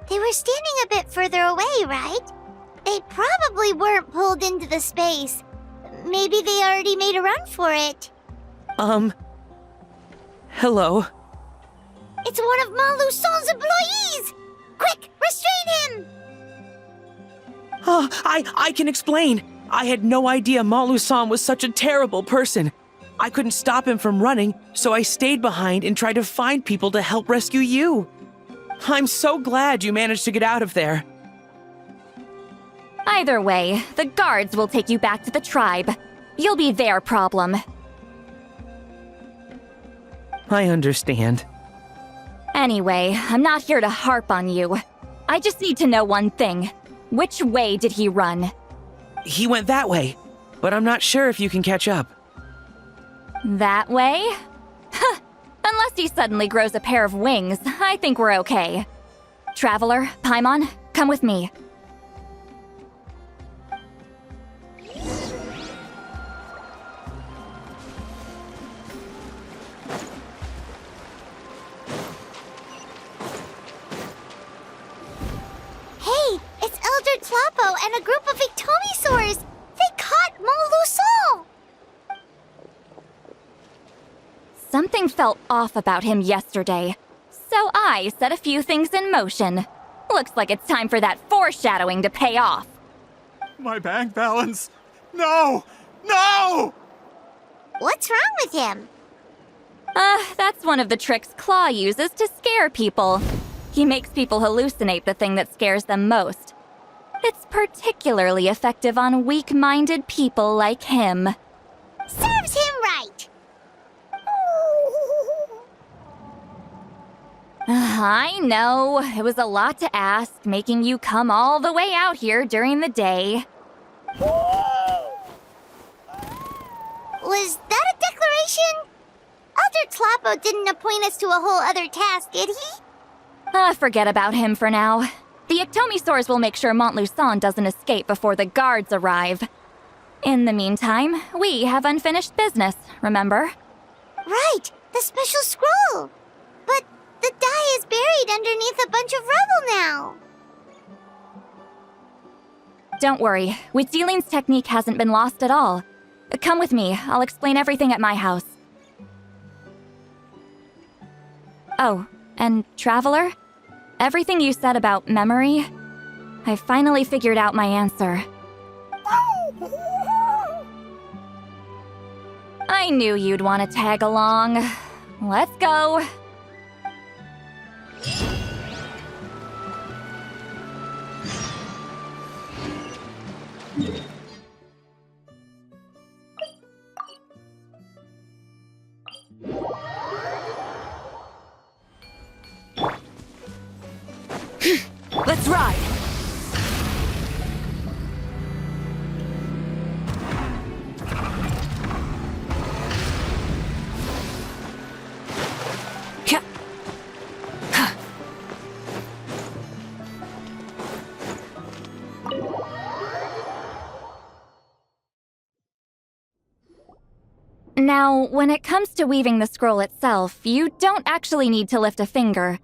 They were standing a bit further away, right? They probably weren't pulled into the space. Maybe they already made a run for it. Hello? It's one of Maluson's employees! Quick, restrain him! Oh, I can explain. I had no idea Malu-san was such a terrible person. I couldn't stop him from running, so I stayed behind and tried to find people to help rescue you. I'm so glad you managed to get out of there. Either way, the guards will take you back to the tribe. You'll be their problem. I understand. Anyway, I'm not here to harp on you. I just need to know one thing. Which way did he run? He went that way, but I'm not sure if you can catch up. That way? Huh. Unless he suddenly grows a pair of wings, I think we're okay. Traveler, Paimon, come with me. Hey, it's Elder Tlapo and a group of Ictomisaurs! They caught Maluson! Something felt off about him yesterday, so I set a few things in motion. Looks like it's time for that foreshadowing to pay off. My bank balance! No! No! What's wrong with him? That's one of the tricks Claw uses to scare people. He makes people hallucinate the thing that scares them most. It's particularly effective on weak-minded people like him. Serves him right! I know, it was a lot to ask, making you come all the way out here during the day. Was that a declaration? Elder Tlapo didn't appoint us to a whole other task, did he? Forget about him for now. The Ictomisaurs will make sure Montluçon doesn't escape before the guards arrive. In the meantime, we have unfinished business, remember? Right, the special scroll! But the die is buried underneath a bunch of rubble now. Don't worry, Witzeline's technique hasn't been lost at all. Come with me, I'll explain everything at my house. Oh, and Traveler? Everything you said about memory, I finally figured out my answer. I knew you'd want to tag along. Let's go. Let's ride! Now, when it comes to weaving the scroll itself, you don't actually need to lift a finger.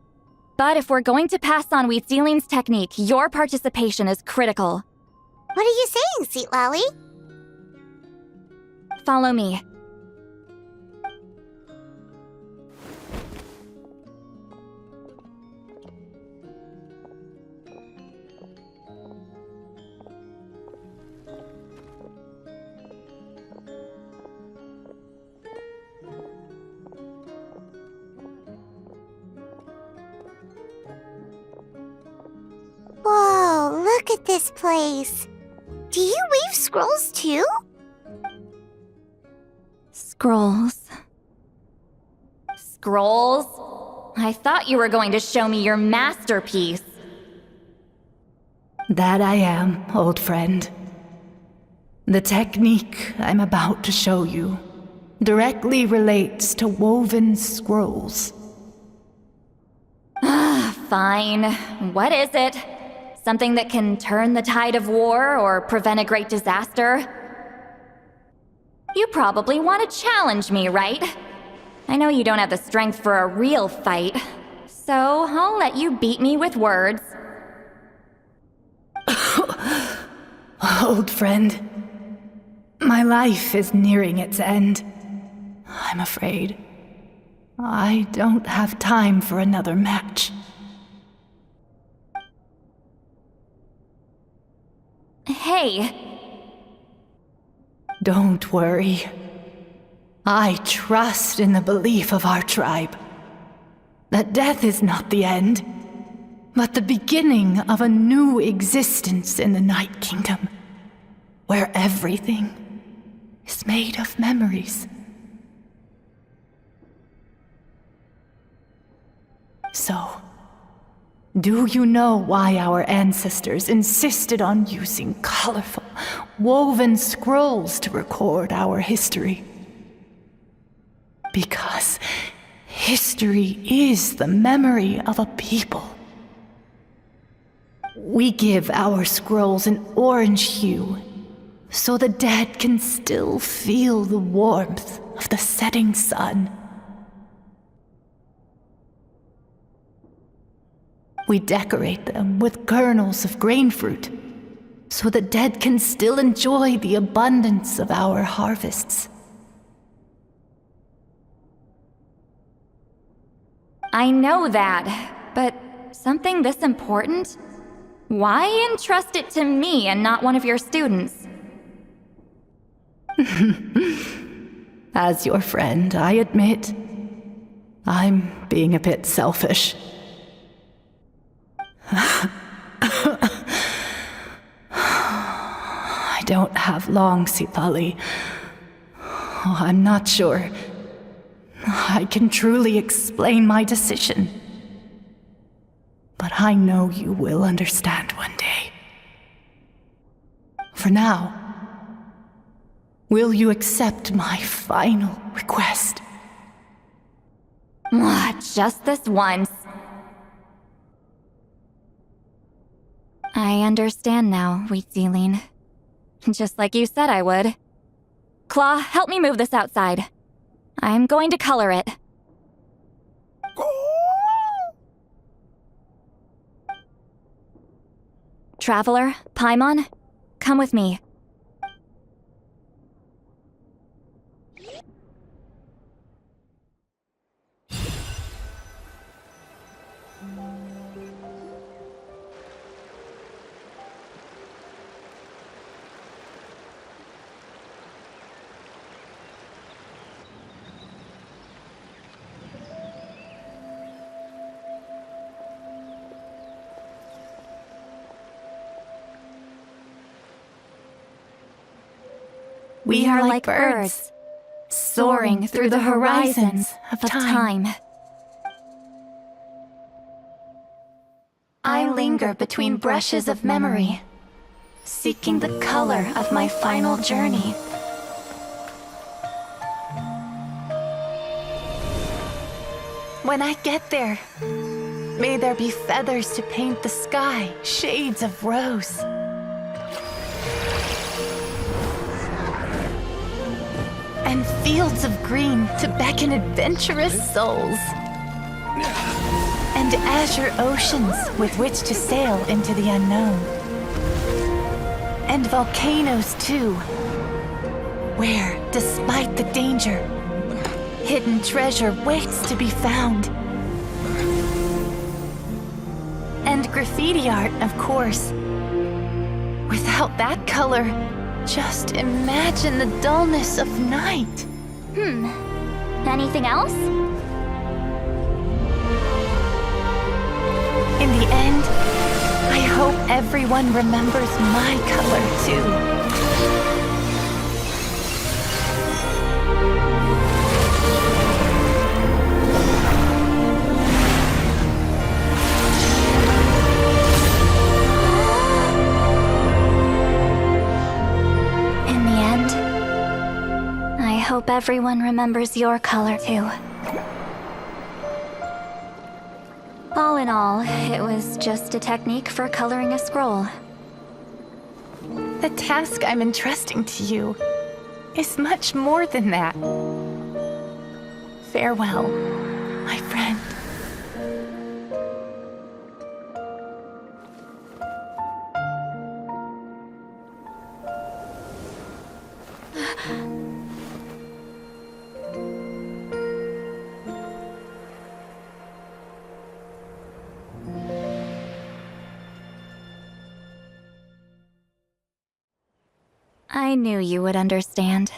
But if we're going to pass on Witzeline's technique, your participation is critical. What are you saying, Citlali? Follow me. Whoa, look at this place. Do you weave scrolls too? Scrolls. Scrolls? I thought you were going to show me your masterpiece. That I am, old friend. The technique I'm about to show you directly relates to woven scrolls. Fine. What is it? Something that can turn the tide of war or prevent a great disaster? You probably want to challenge me, right? I know you don't have the strength for a real fight, so I'll let you beat me with words. Old friend, my life is nearing its end. I'm afraid I don't have time for another match. Hey. Don't worry. I trust in the belief of our tribe that death is not the end, but the beginning of a new existence in the Night Kingdom, where everything is made of memories. So, do you know why our ancestors insisted on using colorful, woven scrolls to record our history? Because history is the memory of a people. We give our scrolls an orange hue, so the dead can still feel the warmth of the setting sun. We decorate them with kernels of grain fruit, so the dead can still enjoy the abundance of our harvests. I know that, but something this important? Why entrust it to me and not one of your students? As your friend, I admit, I'm being a bit selfish. I don't have long, Citlali. Oh, I'm not sure I can truly explain my decision. But I know you will understand one day. For now, will you accept my final request? Just this once. I understand now, Wheatsealing. Just like you said I would. Claw, help me move this outside. I'm going to color it. Traveler, Paimon, come with me. We are like birds, soaring through the horizons of time. I linger between brushes of memory, seeking the color of my final journey. When I get there, may there be feathers to paint the sky, shades of rose. And fields of green to beckon adventurous souls. And azure oceans with which to sail into the unknown. And volcanoes too, where, despite the danger, hidden treasure waits to be found. And graffiti art, of course. Without that color, just imagine the dullness of night. Anything else? In the end, I hope everyone remembers my color too. In the end, I hope everyone remembers your color too. All in all, it was just a technique for coloring a scroll. The task I'm entrusting to you is much more than that. Farewell, my friend. I knew you would understand.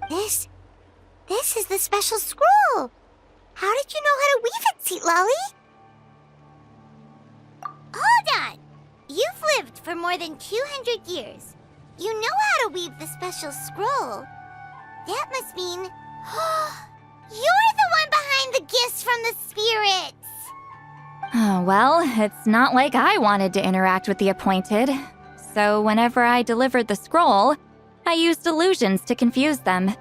This is the special scroll. How did you know how to weave it, Citlali? Hold on! You've lived for more than 200 years. You know how to weave the special scroll. That must mean... you're the one behind the gifts from the spirits! Oh, well, it's not like I wanted to interact with the appointed. So whenever I delivered the scroll, I used illusions to confuse them.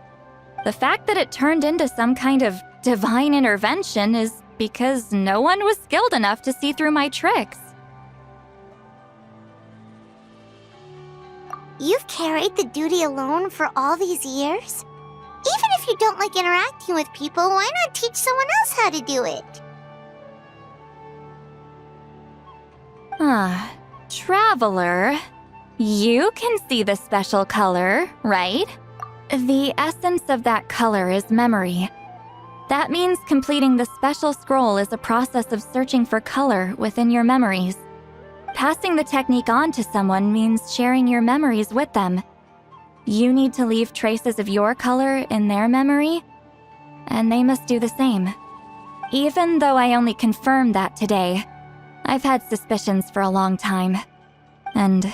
The fact that it turned into some kind of divine intervention is because no one was skilled enough to see through my tricks. You've carried the duty alone for all these years? Even if you don't like interacting with people, why not teach someone else how to do it? Traveler, you can see the special color, right? The essence of that color is memory. That means completing the special scroll is a process of searching for color within your memories. Passing the technique on to someone means sharing your memories with them. You need to leave traces of your color in their memory, and they must do the same. Even though I only confirmed that today, I've had suspicions for a long time. And,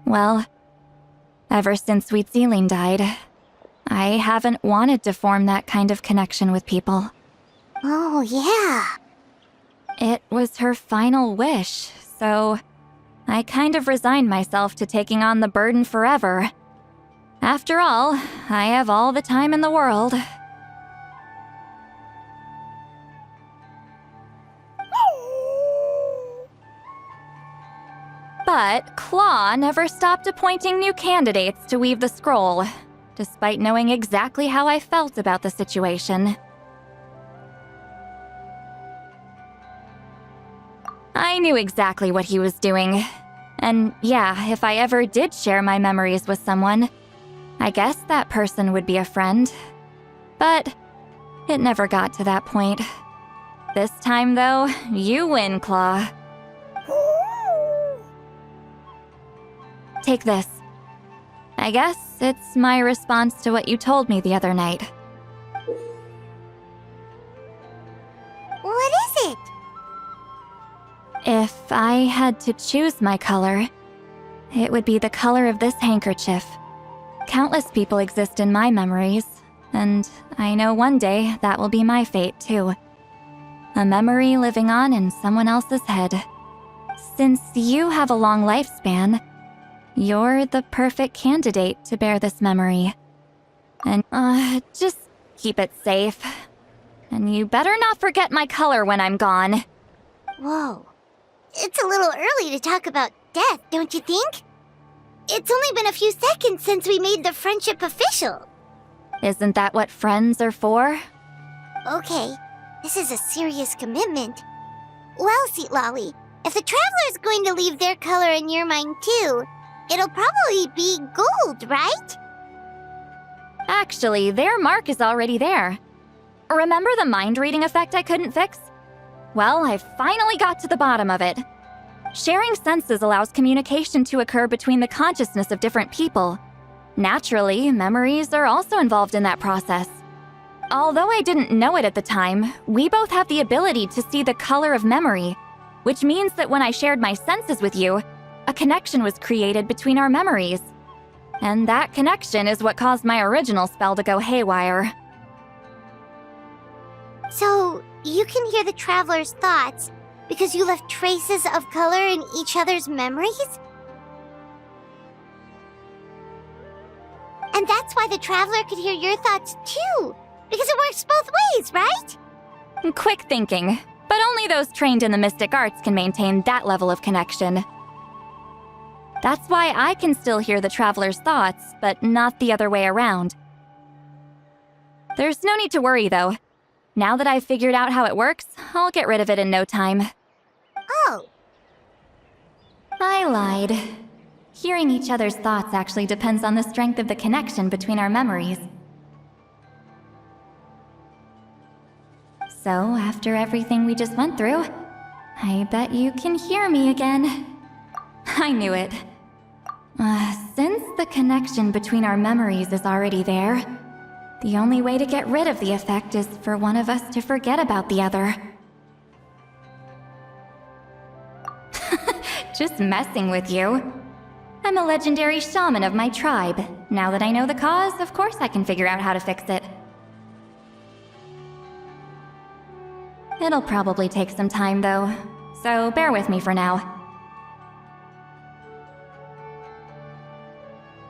well, ever since Citlali died, I haven't wanted to form that kind of connection with people. Oh, yeah. It was her final wish, so I kind of resigned myself to taking on the burden forever. After all, I have all the time in the world. But Claw never stopped appointing new candidates to weave the scroll, despite knowing exactly how I felt about the situation. I knew exactly what he was doing. And yeah, if I ever did share my memories with someone, I guess that person would be a friend. But it never got to that point. This time, though, you win, Claw. Take this. I guess it's my response to what you told me the other night. What is it? If I had to choose my color, it would be the color of this handkerchief. Countless people exist in my memories, and I know one day that will be my fate too. A memory living on in someone else's head. Since you have a long lifespan, you're the perfect candidate to bear this memory. And, just keep it safe. And you better not forget my color when I'm gone. Whoa. It's a little early to talk about death, don't you think? It's only been a few seconds since we made the friendship official. Isn't that what friends are for? Okay, this is a serious commitment. Well, Citlali, if the Traveler's going to leave their color in your mind too, it'll probably be gold, right? Actually, their mark is already there. Remember the mind-reading effect I couldn't fix? Well, I finally got to the bottom of it. Sharing senses allows communication to occur between the consciousness of different people. Naturally, memories are also involved in that process. Although I didn't know it at the time, we both have the ability to see the color of memory, which means that when I shared my senses with you, a connection was created between our memories. And that connection is what caused my original spell to go haywire. So, you can hear the traveler's thoughts because you left traces of color in each other's memories? And that's why the traveler could hear your thoughts too, because it works both ways, right? Quick thinking, but only those trained in the mystic arts can maintain that level of connection. That's why I can still hear the traveler's thoughts, but not the other way around. There's no need to worry, though. Now that I've figured out how it works, I'll get rid of it in no time. Oh. I lied. Hearing each other's thoughts actually depends on the strength of the connection between our memories. So, after everything we just went through, I bet you can hear me again. I knew it. Since the connection between our memories is already there, the only way to get rid of the effect is for one of us to forget about the other. Just messing with you. I'm a legendary shaman of my tribe. Now that I know the cause, of course I can figure out how to fix it. It'll probably take some time, though, so bear with me for now.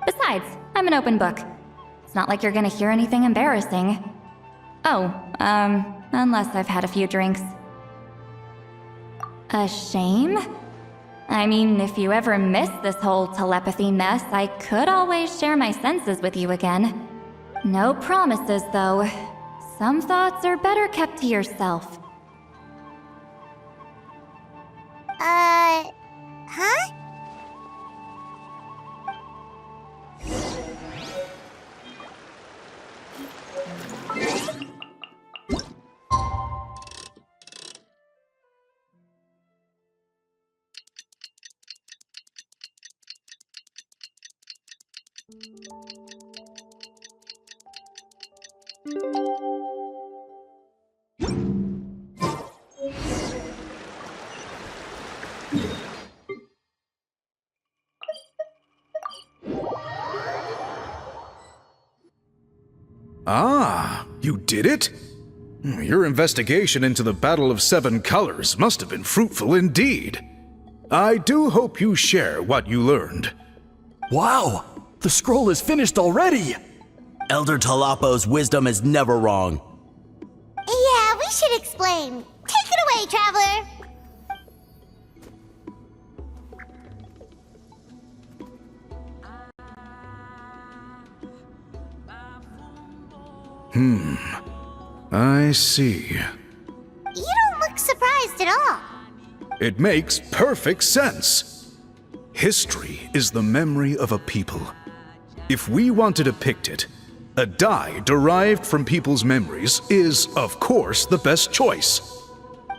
Besides, I'm an open book. It's not like you're gonna hear anything embarrassing. Oh, unless I've had a few drinks. A shame? I mean, if you ever miss this whole telepathy mess, I could always share my senses with you again. No promises, though. Some thoughts are better kept to yourself. Huh? Ah, you did it? Your investigation into the Battle of Seven Colors must have been fruitful indeed. I do hope you share what you learned. Wow! The scroll is finished already! Elder Talapo's wisdom is never wrong. Yeah, we should explain. Take it away, traveler! I see. You don't look surprised at all. It makes perfect sense. History is the memory of a people. If we want to depict it, a dye derived from people's memories is, of course, the best choice.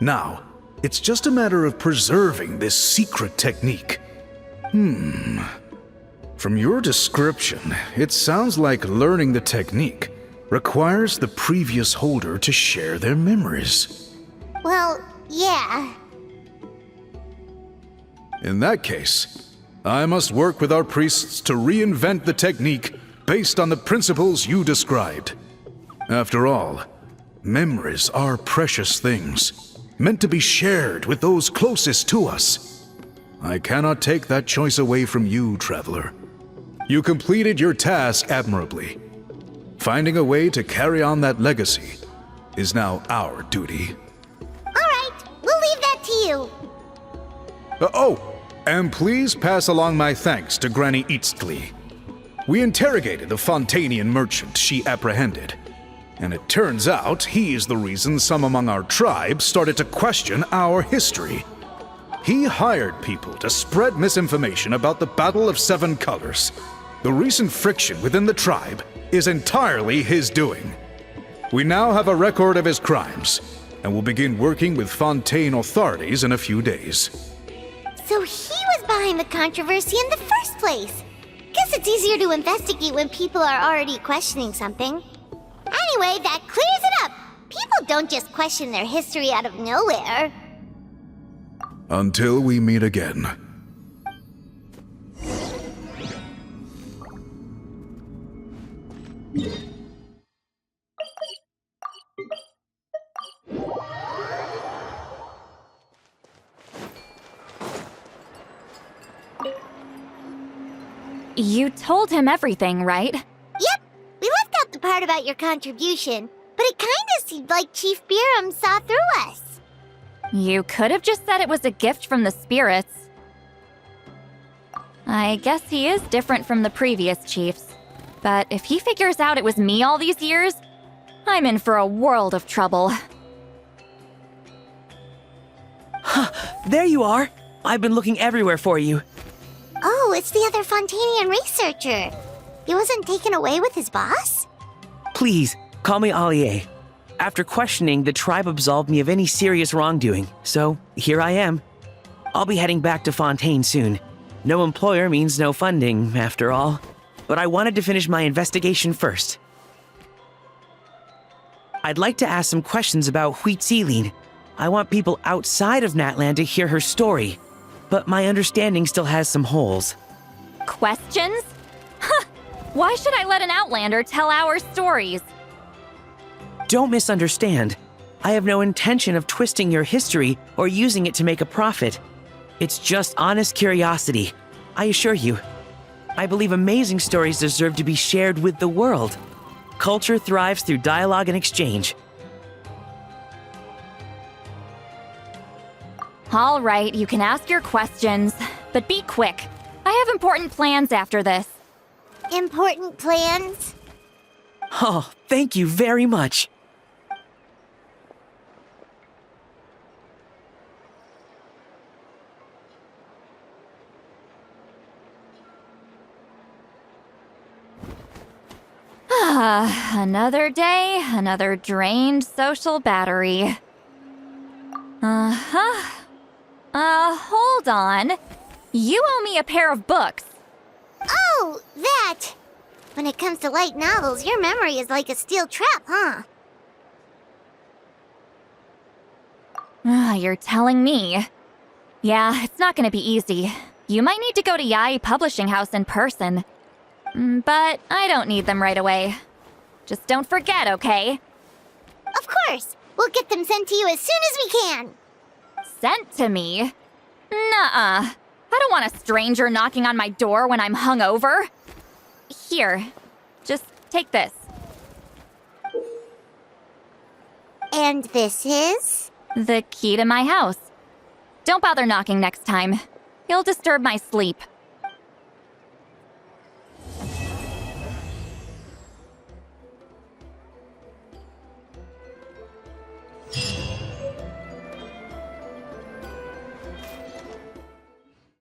Now, it's just a matter of preserving this secret technique. From your description, it sounds like learning the technique requires the previous holder to share their memories. Well, yeah. In that case, I must work with our priests to reinvent the technique based on the principles you described. After all, memories are precious things, meant to be shared with those closest to us. I cannot take that choice away from you, traveler. You completed your task admirably. Finding a way to carry on that legacy is now our duty. All right, we'll leave that to you. And please pass along my thanks to Granny Citlali. We interrogated the Fontanian merchant she apprehended, and it turns out he is the reason some among our tribe started to question our history. He hired people to spread misinformation about the Battle of Seven Colors. The recent friction within the tribe is entirely his doing. We now have a record of his crimes, and will begin working with Fontaine authorities in a few days. So he was behind the controversy in the first place. Guess it's easier to investigate when people are already questioning something. Anyway, that clears it up. People don't just question their history out of nowhere. Until we meet again. You told him everything, right? Yep, we left out the part about your contribution, but it kinda seemed like Chief Biram saw through us. You could have just said it was a gift from the spirits. I guess he is different from the previous chiefs. But if he figures out it was me all these years, I'm in for a world of trouble. There you are! I've been looking everywhere for you. Oh, it's the other Fontanian researcher. He wasn't taken away with his boss? Please, call me Allier. After questioning, the tribe absolved me of any serious wrongdoing, so here I am. I'll be heading back to Fontaine soon. No employer means no funding, after all. But I wanted to finish my investigation first. I'd like to ask some questions about Citlali. I want people outside of Natland to hear her story, but my understanding still has some holes. Questions? Huh! Why should I let an Outlander tell our stories? Don't misunderstand. I have no intention of twisting your history or using it to make a profit. It's just honest curiosity, I assure you. I believe amazing stories deserve to be shared with the world. Culture thrives through dialogue and exchange. All right, you can ask your questions, but be quick. I have important plans after this. Important plans? Oh, thank you very much. Another day, another drained social battery. Hold on. You owe me a pair of books. Oh, that! When it comes to light novels, your memory is like a steel trap, huh? You're telling me. Yeah, it's not gonna be easy. You might need to go to Yai Publishing House in person. But I don't need them right away. Just don't forget, okay? Of course! We'll get them sent to you as soon as we can! Sent to me? Nuh-uh. I don't want a stranger knocking on my door when I'm hungover. Here, just take this. And this is? The key to my house. Don't bother knocking next time. You'll disturb my sleep.